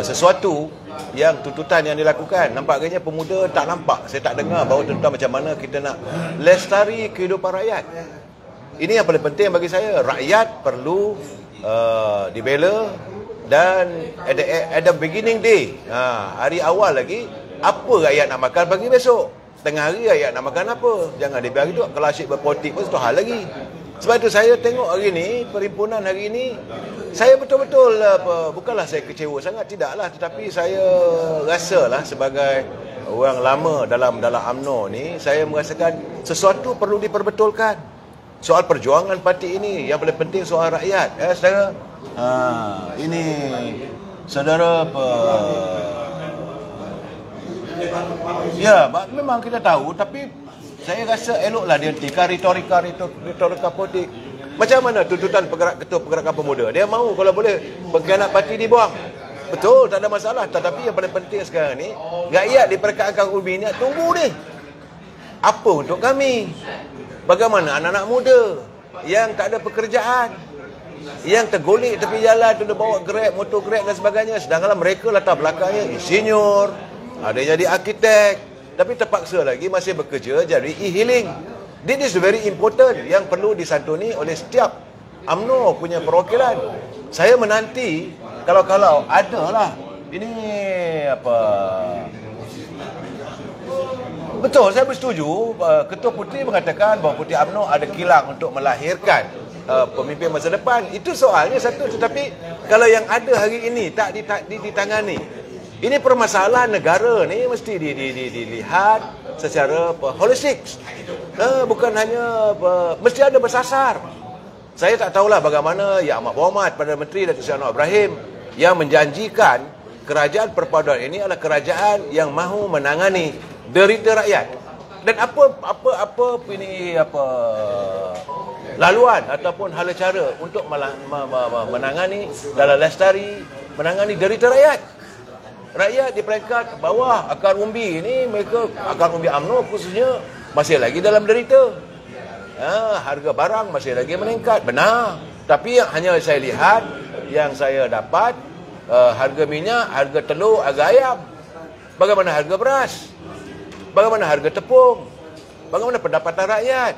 sesuatu yang tuntutan yang dilakukan. Nampaknya pemuda tak nampak, saya tak dengar bahawa tuntutan macam mana kita nak lestari kehidupan rakyat. Ini yang paling penting bagi saya. Rakyat perlu dibela, dan at the beginning day, hari awal lagi, apa rakyat nak makan pagi besok, tengah hari rakyat nak makan apa. Jangan dibiar itu. Kalau asyik berpolitik pun satu hal lagi. Sebab itu saya tengok hari ini, perhimpunan hari ini, saya betul-betul bukanlah saya kecewa sangat, tidaklah, tetapi saya rasalah sebagai orang lama dalam UMNO ni, saya merasakan sesuatu perlu diperbetulkan. Soal perjuangan parti ini, yang paling penting soal rakyat. Saudara, ini saudara ya, memang kita tahu, tapi saya rasa eloklah dia hentikan retorika politik. Macam mana tuntutan ketua pergerakan pemuda? Dia mahu kalau boleh pengkhianat parti dibuang. Betul, tak ada masalah. Tetapi yang paling penting sekarang ni, rakyat di perkataan ubi ni tunggu ni. Apa untuk kami? Bagaimana anak-anak muda yang tak ada pekerjaan, yang tergolek tepi jalan, tu dia bawa Grab, motor Grab dan sebagainya, sedangkan mereka latar belakangnya insinyur, ada jadi arkitek, tapi terpaksa lagi masih bekerja jadi e-hailing. This is very important yang perlu disantuni oleh setiap UMNO punya perwakilan. Saya menanti kalau adalah ini betul, saya bersetuju. Ketua Puteri mengatakan bahawa Puteri UMNO ada kilang untuk melahirkan pemimpin masa depan. Itu soalnya satu. Tetapi kalau yang ada hari ini tak ditangani, ini permasalahan negara ni mesti dilihat secara holistik. Bukan hanya mesti ada bersasar. Saya tak tahulah bagaimana Yang Amat Berhormat Perdana Menteri Datuk Seri Anwar Ibrahim yang menjanjikan kerajaan perpaduan ini adalah kerajaan yang mahu menangani derita rakyat. Dan apa laluan ataupun hala cara untuk menangani dalam lestari, menangani derita rakyat. Rakyat di peringkat bawah akar umbi ini, mereka akar umbi UMNO khususnya masih lagi dalam derita. Harga barang masih lagi meningkat, benar. Tapi yang hanya saya lihat, yang saya dapat, harga minyak, harga telur, harga ayam. Bagaimana harga beras? Bagaimana harga tepung? Bagaimana pendapatan rakyat?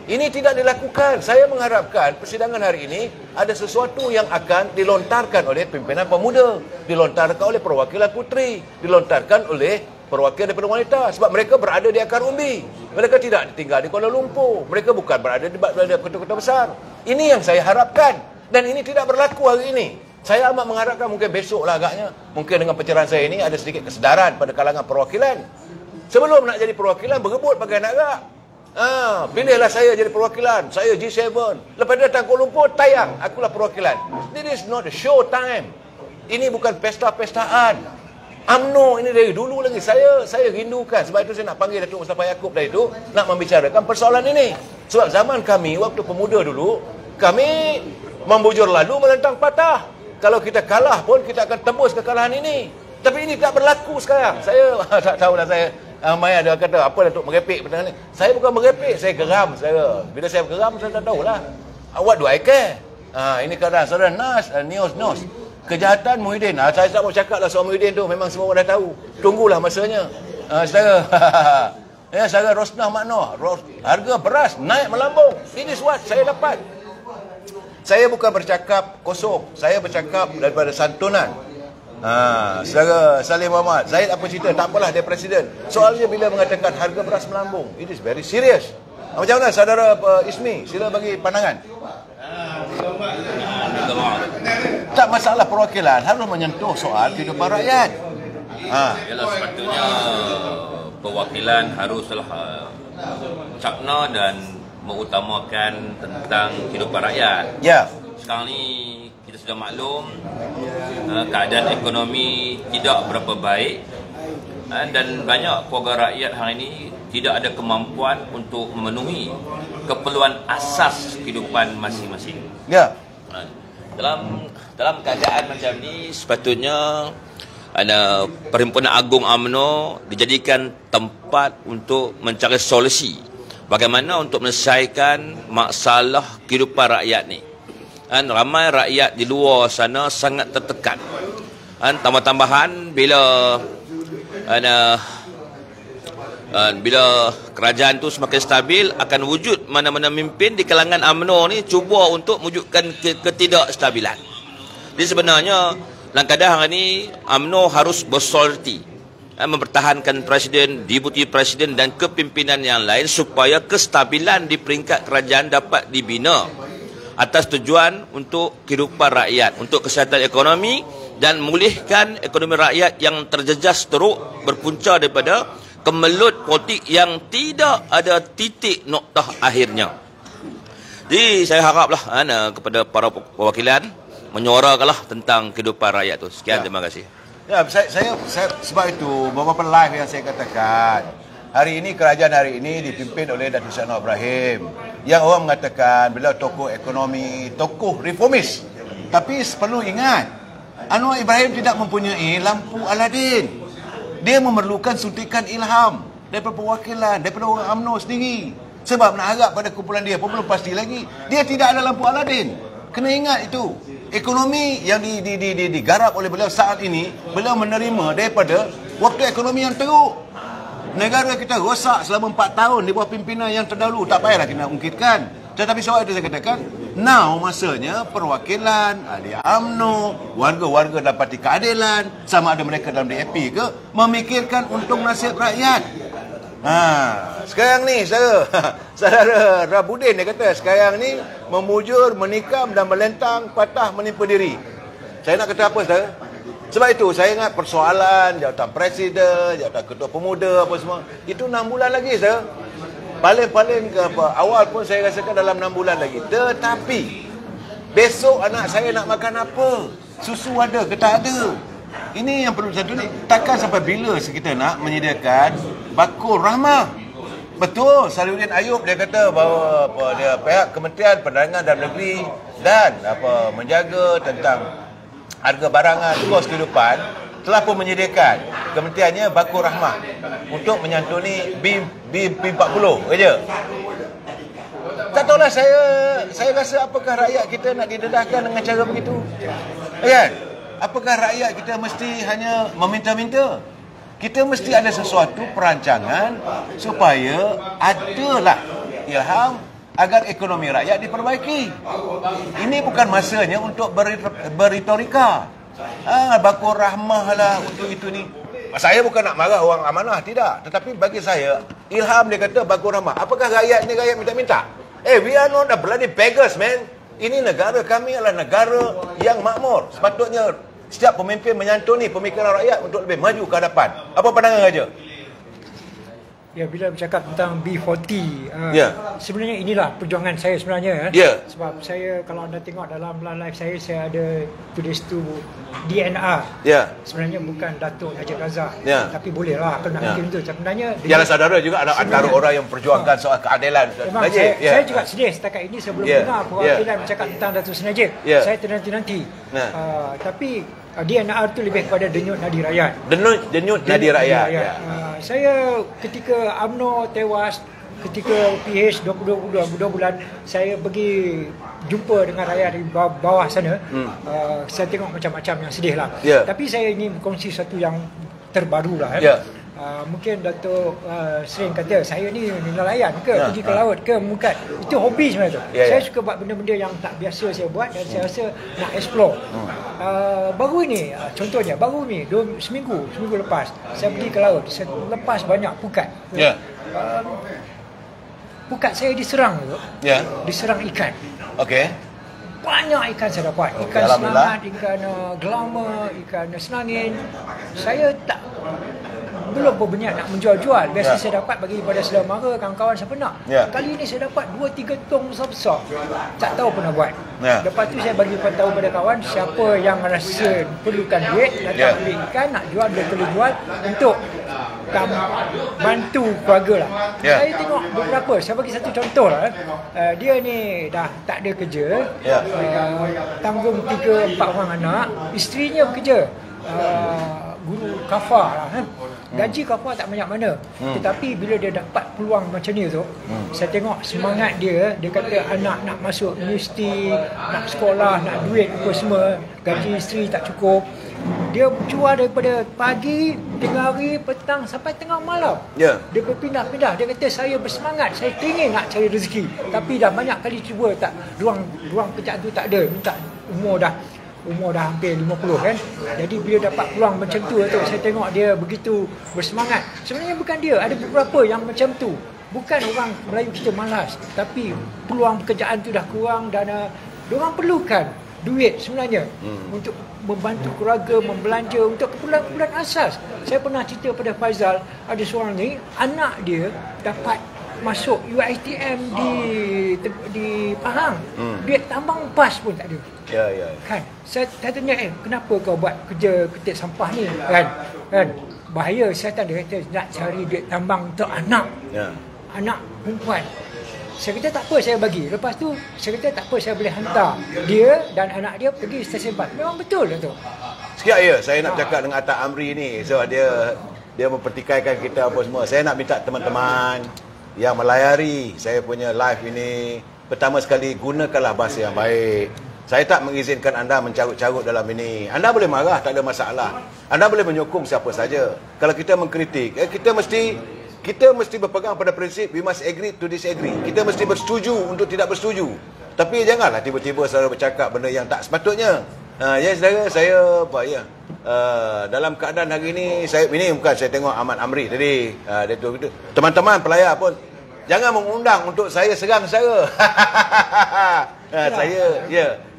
Ini tidak dilakukan. Saya mengharapkan persidangan hari ini ada sesuatu yang akan dilontarkan oleh pimpinan pemuda, dilontarkan oleh perwakilan puteri, dilontarkan oleh perwakilan daripada wanita. Sebab mereka berada di akar umbi. Mereka tidak tinggal di Kuala Lumpur. Mereka bukan berada di kota-kota besar. Ini yang saya harapkan. Dan ini tidak berlaku hari ini. Saya amat mengharapkan mungkin besok lah agaknya. Mungkin dengan pencerahan saya ini ada sedikit kesedaran pada kalangan perwakilan. Sebelum nak jadi perwakilan, berebut pakai nak gerak. Pilihlah saya jadi perwakilan. Saya G7. Lepas datang Kuala Lumpur, tayang. Akulah perwakilan. This is not a show time. Ini bukan pesta-pestaan. UMNO ini dari dulu lagi. Saya rindukan. Sebab itu saya nak panggil Datuk Mustafa Yaakob dari itu, nak membicarakan persoalan ini. Sebab zaman kami, waktu pemuda dulu, kami membujur lalu melentang patah. Kalau kita kalah pun, kita akan tembus kekalahan ini. Tapi ini tak berlaku sekarang. Saya tak tahulah saya. Maya ada kata, apa Datuk merepek petang ni? Saya bukan merepek, saya geram. Bila saya geram, saya tak tahulah. What do I care? Ini keadaan saudara Nas, Nos. Kejahatan Muhyiddin. Saya tak mau cakap lah soal Muhyiddin tu. Memang semua orang dah tahu. Tunggulah masanya. Saudara. Saudara Rosnah Maknoh. Harga beras naik melambung. Ini what saya dapat. Saya bukan bercakap kosong. Saya bercakap daripada santunan. Saudara Salim Muhammad, Zaid apa cerita? Tak apalah, dia presiden. Soalnya bila mengatakan harga beras melambung, it is very serious. Macam mana saudara Ismi? Sila bagi pandangan. Tak masalah perwakilan harus menyentuh soal kehidupan rakyat. Yalah, sepatutnya perwakilan haruslah cakna dan mengutamakan tentang kehidupan rakyat. Ya. Sekarang ni kita sudah maklum keadaan ekonomi tidak berapa baik. dan banyak keluarga rakyat hari ini tidak ada kemampuan untuk memenuhi keperluan asas kehidupan masing-masing. Ya. Dalam keadaan macam ni, sepatutnya Perhimpunan Agung UMNO dijadikan tempat untuk mencari solusi bagaimana untuk menyelesaikan masalah kehidupan rakyat ni. Ramai rakyat di luar sana sangat tertekan. Tambah-tambahan bila kerajaan tu semakin stabil, akan wujud mana-mana mimpin di kalangan UMNO ni cuba untuk wujudkan ketidakstabilan. Jadi sebenarnya dalam keadaan hari ini UMNO harus bersolidaritas, mempertahankan presiden, deputi presiden dan kepimpinan yang lain supaya kestabilan di peringkat kerajaan dapat dibina atas tujuan untuk kehidupan rakyat, untuk kesihatan ekonomi dan memulihkan ekonomi rakyat yang terjejas teruk berpunca daripada kemelut politik yang tidak ada titik noktah akhirnya. Jadi saya haraplah kepada para perwakilan menyuarakanlah tentang kehidupan rakyat tu. Sekian, terima kasih. Ya, saya sebab itu beberapa live yang saya katakan. Hari ini kerajaan hari ini dipimpin oleh Datuk Seri Anwar Ibrahim. Yang orang mengatakan beliau tokoh ekonomi, tokoh reformis. Tapi perlu ingat, Anwar Ibrahim tidak mempunyai lampu Aladin. Dia memerlukan suntikan ilham daripada perwakilan, daripada orang UMNO sendiri. Sebab nak harap pada kumpulan dia pun belum pasti lagi. Dia tidak ada lampu Aladin. Kena ingat itu. Ekonomi yang digarap oleh beliau saat ini, beliau menerima daripada waktu ekonomi yang teruk. Negara kita rosak selama 4 tahun di bawah pimpinan yang terdahulu. Tak payahlah kita ungkitkan. Tetapi sebab itu saya katakan, now masanya perwakilan, ahli UMNO, warga-warga dalam Parti Keadilan, sama ada mereka dalam DAP ke, memikirkan untung nasib rakyat. Sekarang ni saudara Rabudin dia kata sekarang ni memujur, menikam dan melentang, patah menimpa diri. Saya nak kata apa saudara? Sebab itu saya ingat persoalan jawatan presiden, jawatan ketua pemuda apa semua, itu 6 bulan lagi saudara. Paling-paling ke awal pun saya rasakan dalam 6 bulan lagi. Tetapi besok anak saya nak makan apa? Susu ada ke tak ada? Ini yang perlu satu ni. Takkan sampai bila kita nak menyediakan bakul rahmah? Betul, Salihuddin Ayub dia kata bahawa dia pihak Kementerian Perdagangan Dalam Negeri dan menjaga tentang harga barangan, kos kehidupan telah pun menyediakan kementeriannya bakul rahmah untuk menyantuni B40 saja. Tak tahulah saya rasa apakah rakyat kita nak didedahkan dengan cara begitu? Kan? Apakah rakyat kita mesti hanya meminta-minta? Kita mesti ada sesuatu perancangan supaya adalah ilham agar ekonomi rakyat diperbaiki. Ini bukan masanya untuk berretorika. Bakul rahmah lah untuk itu ni. Saya bukan nak marah orang amanah, tidak. Tetapi bagi saya, ilham dia kata bakul rahmah. Apakah rakyat ni rakyat minta-minta? We are not the bloody beggars, man. Ini negara kami adalah negara yang makmur. Sepatutnya setiap pemimpin menyantuni pemikiran rakyat untuk lebih maju ke hadapan. Apa pandangan Raja? Ya, bila bercakap tentang B40, sebenarnya inilah perjuangan saya sebenarnya. Sebab saya, kalau anda tengok dalam live saya ada tulis tu DNR. Sebenarnya bukan Datuk Najib Razak. Tapi boleh lah kalau nak bikin tu. Sebenarnya ialah saudara juga antara orang yang perjuangkan soal keadilan. Memang saya juga sedih setakat ini sebelum dengar perwakilan bercakap tentang Datuk Seri Najib. Saya ternanti-nanti. Tapi DNR tu lebih kepada denyut nadi rakyat. Denyut nadi rakyat. Saya ketika UMNO tewas, ketika PH 22 bulan, saya pergi jumpa dengan rakyat di bawah sana. Saya tengok macam-macam yang sedih lah. Tapi saya ingin berkongsi satu yang terbaru lah. Mungkin Datuk sering kata saya ni nelayan ke, pergi ke laut ke, mukat. Itu hobi sebenarnya tu. Saya suka buat benda-benda yang tak biasa saya buat dan saya rasa nak explore. Baru ini, contohnya baru ni seminggu lepas saya pergi ke laut, saya lepas banyak pukat. Pukat saya diserang tu. Diserang ikan. Banyak ikan saya dapat. Ikan selangat, ikan gelama, ikan senangin. Saya belum berniat nak menjual-jual. Biasa saya dapat bagi pada saudara mara, kawan-kawan siapa nak. Kali ni saya dapat 2-3 tong besar-besar. Tak tahu apa nak buat. Lepas tu saya bagi tahu pada kawan, siapa yang rasa perlukan duit, datang beli ikan, nak jual, dia boleh jual untuk bantu keluarga lah. Saya tengok beberapa, saya bagi satu contoh lah. Dia ni dah tak ada kerja, tanggung 3-4 orang anak, isterinya bekerja, guru kafar lah kan. Gaji kafar tak banyak mana, tetapi bila dia dapat peluang macam ni tu, saya tengok semangat dia. Dia kata anak nak masuk universiti, nak sekolah, nak duit apa semua, gaji isteri tak cukup. Dia jual daripada pagi, tengah hari, petang sampai tengah malam. Dia berpindah-pindah. Dia kata saya bersemangat, saya teringin nak cari rezeki, tapi dah banyak kali cuba tak, ruang kerjaan tu tak ada. Minta umur dah hampir 50 kan. Jadi bila dapat peluang macam tu, saya tengok dia begitu bersemangat. Sebenarnya bukan dia, ada beberapa yang macam tu. Bukan orang Melayu kita malas, tapi peluang pekerjaan tu dah kurang dan diorang perlukan duit sebenarnya untuk membantu keluarga, membelanja untuk keperluan asas. Saya pernah cerita pada Faizal, ada seorang ni, anak dia dapat masuk UiTM di Pahang. Duit tambang PAS pun tak ada. Kan? Saya tanya, kenapa kau buat kerja ketik sampah ni? Kan? Bahaya. Saya tak ada kata nak cari duit tambang untuk anak. Anak perempuan. Saya kata tak apa, saya bagi. Lepas tu saya kata tak apa, saya boleh hantar dia dan anak dia pergi stesen bas. Memang betul lah tu. Sekejap saya nak cakap dengan Atta Amri ni. So dia mempertikaikan kita apa semua. Saya nak minta teman-teman yang melayari saya punya live ini, pertama sekali gunakanlah bahasa yang baik. Saya tak mengizinkan anda mencarut-carut dalam ini. Anda boleh marah, tak ada masalah. Anda boleh menyokong siapa saja. Kalau kita mengkritik, kita mesti berpegang pada prinsip we must agree to disagree. Kita mesti bersetuju untuk tidak bersetuju. Tapi janganlah tiba-tiba saudara bercakap benda yang tak sepatutnya. Ya saudara, saya dalam keadaan hari ini, ini bukan saya tengok Ahmad Amri tadi, dia tu teman-teman pelayar pun jangan mengundang untuk saya serang saya. Saya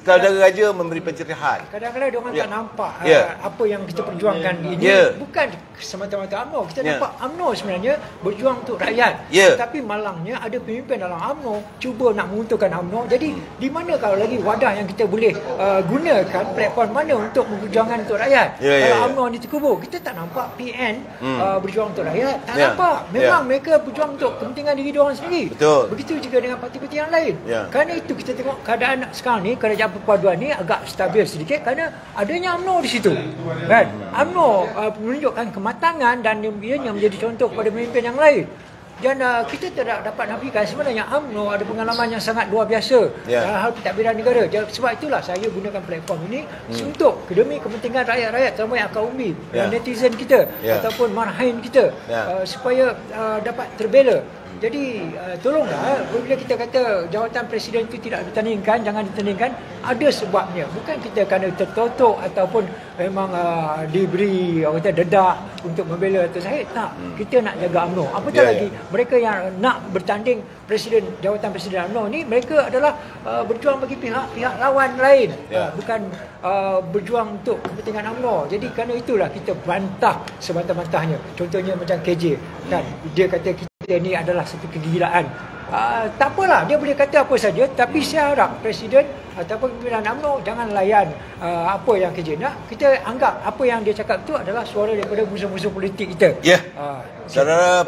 saudara raja memberi pencerahan. Kadang-kadang diorang tak nampak apa yang kita perjuangkan ini. Bukan semata-mata UMNO. Kita nampak UMNO sebenarnya berjuang untuk rakyat. Tapi malangnya ada pemimpin dalam UMNO cuba nak menguntungkan UMNO. Jadi di mana kalau lagi wadah yang kita boleh gunakan, platform mana untuk perjuangan untuk rakyat? Kalau UMNO ni terkubur, kita tak nampak PN berjuang untuk rakyat. Tak nampak. Memang mereka berjuang untuk kepentingan diri diorang sendiri. Begitu juga dengan parti-parti yang lain. Kerana itu kita tengok keadaan sekarang ni, kerajaan perpaduan ni agak stabil sedikit kerana adanya UMNO di situ. Kan? UMNO menunjukkan kematangan dan ianya menjadi contoh kepada pemimpin yang lain. Dan kita tidak dapat nafikan sebenarnya UMNO ada pengalaman yang sangat luar biasa dalam hal pentadbiran negara. Sebab itulah saya gunakan platform ini untuk demi kepentingan rakyat-rakyat, terutama yang akal umbi, netizen kita ataupun marhain kita, supaya dapat terbela. Jadi tolonglah, bila kita kata jawatan presiden itu tidak ditandingkan, jangan ditandingkan, ada sebabnya. Bukan kita kerana tertotok ataupun memang diberi dedah untuk membela Tuan Syed. Tak, kita nak jaga UMNO. Apatah lagi mereka yang nak bertanding presiden, jawatan presiden UMNO ni, mereka adalah berjuang bagi pihak lawan lain, bukan berjuang untuk kepentingan UMNO. Jadi kerana itulah kita bantah sebantah-bantahnya. Contohnya macam KJ kan, dia kata kita ni adalah satu kegilaan. Tak apalah, dia boleh kata apa saja, tapi saya harap presiden ataupun pimpinan UMNO jangan layan apa yang KJ nak. Kita anggap apa yang dia cakap itu adalah suara daripada musuh-musuh politik kita. Saudara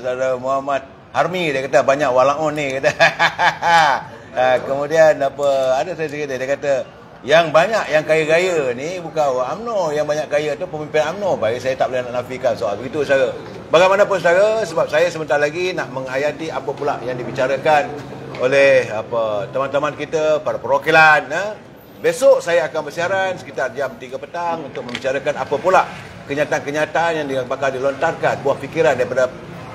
saudara Muhammad Harmi, dia kata banyak walaun ni kata. Kemudian ada saya cerita, dia kata yang banyak yang kaya-kaya ni bukan orang UMNO, yang banyak kaya tu pemimpin UMNO. Baik, saya tak boleh nak nafikan soal begitu saudara. Bagaimanapun saudara, sebab saya sebentar lagi nak menghayati apa pula yang dibicarakan oleh teman-teman kita, para perwakilan. Besok saya akan bersiaran sekitar jam 3 petang untuk membicarakan apa pula kenyataan-kenyataan yang bakal dilontarkan, buah fikiran daripada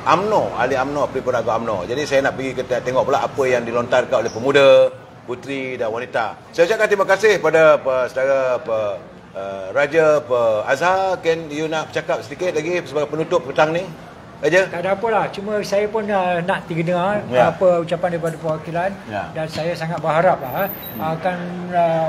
UMNO, ahli UMNO, Peribahasa UMNO. Jadi saya nak pergi tengok pula apa yang dilontarkan oleh pemuda, puteri dan wanita. Saya ucapkan terima kasih pada saudara Raja Azhar. Can you nak cakap sedikit lagi sebagai penutup petang ni? Aja. Tak ada apalah, cuma saya pun nak dengar apa ucapan daripada perwakilan dan saya sangat berharap akan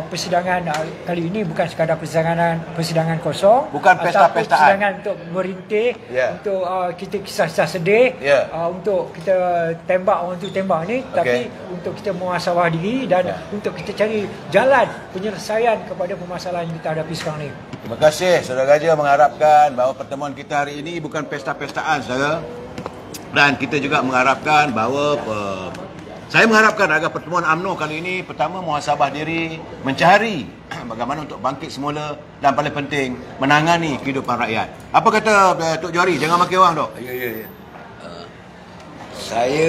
persidangan kali ini bukan sekadar persidangan kosong, bukan pesta-pestaan, persidangan untuk merintih, untuk kita kisah-kisah sedih, untuk kita tembak orang tu tembak ni, tapi untuk kita muhasabah diri dan untuk kita cari jalan penyelesaian kepada permasalahan yang kita hadapi sekarang ni. Terima kasih. Saudara Gajah mengharapkan bahawa pertemuan kita hari ini bukan pesta-pestaan, saudara. Dan kita juga mengharapkan bahawa saya mengharapkan agar pertemuan UMNO kali ini pertama muhasabah diri, mencari bagaimana untuk bangkit semula dan paling penting menangani kehidupan rakyat. Apa kata Tok Johari? Jangan maki orang, Tok. Ya. Saya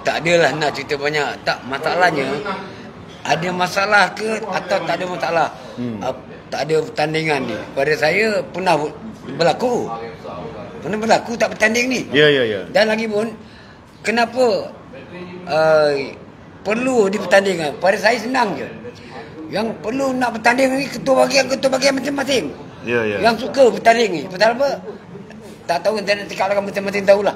tak adalah nak cerita banyak. Tak, masalahnya ada masalah ke atau tak ada masalah? Tak ada pertandingan ni. Pada saya pernah berlaku. Tak bertanding ni. Ya. Dan lagi pun kenapa perlu dipertandingkan? Pada saya senang je. Yang perlu nak bertanding ni ketua bahagian masing-masing. Ya. Yang suka bertanding ni. Pasal apa? Tak tahu, nanti kalau masing-masing tahulah.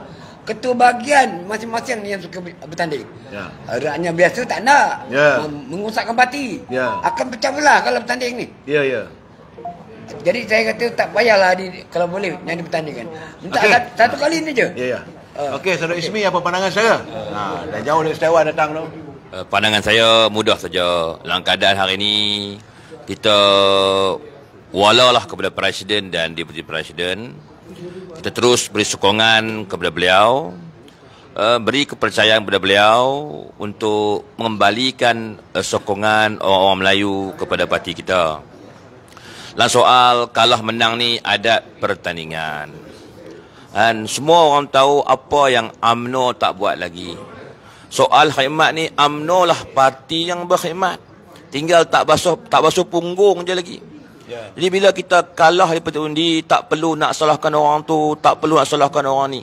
Ketua bahagian masing-masing ni yang suka bertanding. Ya. Rakyatnya biasa tak nak. Ya. Mengusakkan parti. Ya. Akan pecah belah kalau bertanding ni. Ya. Jadi saya kata tak payahlah kalau boleh yang dipertandingkan. Minta satu kali ni je. Ya. Okey, Saudara Ismi, apa pandangan saya? Dah jauh dari Setiawan datang tu. Pandangan saya mudah saja. Dalam keadaan hari ini kita walalah kepada Presiden dan Deputi Presiden, kita terus beri sokongan kepada beliau, beri kepercayaan kepada beliau untuk mengembalikan sokongan orang-orang Melayu kepada parti kita. Dalam soal kalah menang ni ada pertandingan. Dan semua orang tahu apa yang UMNO tak buat lagi. Soal khidmat ni UMNO lah parti yang berkhidmat. Tinggal tak basuh punggung je lagi. Yeah. Jadi bila kita kalah di peti undi, tak perlu nak salahkan orang tu, tak perlu nak salahkan orang ni.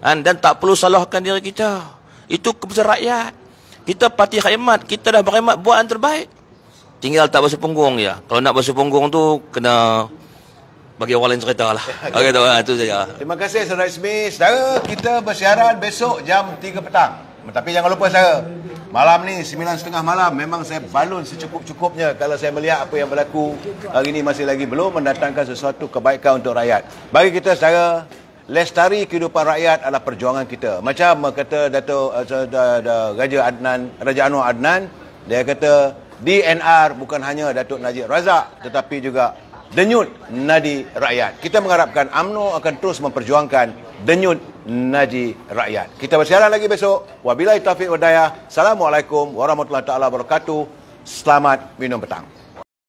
Dan tak perlu salahkan diri kita. Itu keputusan rakyat. Kita parti khidmat, kita dah berkhidmat buat yang terbaik. Tinggal tak basuh punggung je. Kalau nak basuh punggung tu kena bagi orang lain cerita lah. Okey, itu saja. Terima kasih Saudara Ismi. Saudara, kita bersiaran besok jam 3 petang. Tapi jangan lupa saudara, malam ni 9:30 malam memang saya balun secukup-cukupnya kalau saya melihat apa yang berlaku hari ini masih lagi belum mendatangkan sesuatu kebaikan untuk rakyat. Bagi kita saudara, lestari kehidupan rakyat adalah perjuangan kita. Macam kata Dato' Raja Anwar Adnan, dia kata DNR bukan hanya Datuk Najib Razak tetapi juga denyut nadi rakyat. Kita mengharapkan UMNO akan terus memperjuangkan denyut nadi rakyat. Kita bersiaran lagi besok. Wabillahi taufiq wal hidayah. Assalamualaikum warahmatullahi taala wabarakatuh. Selamat minum petang.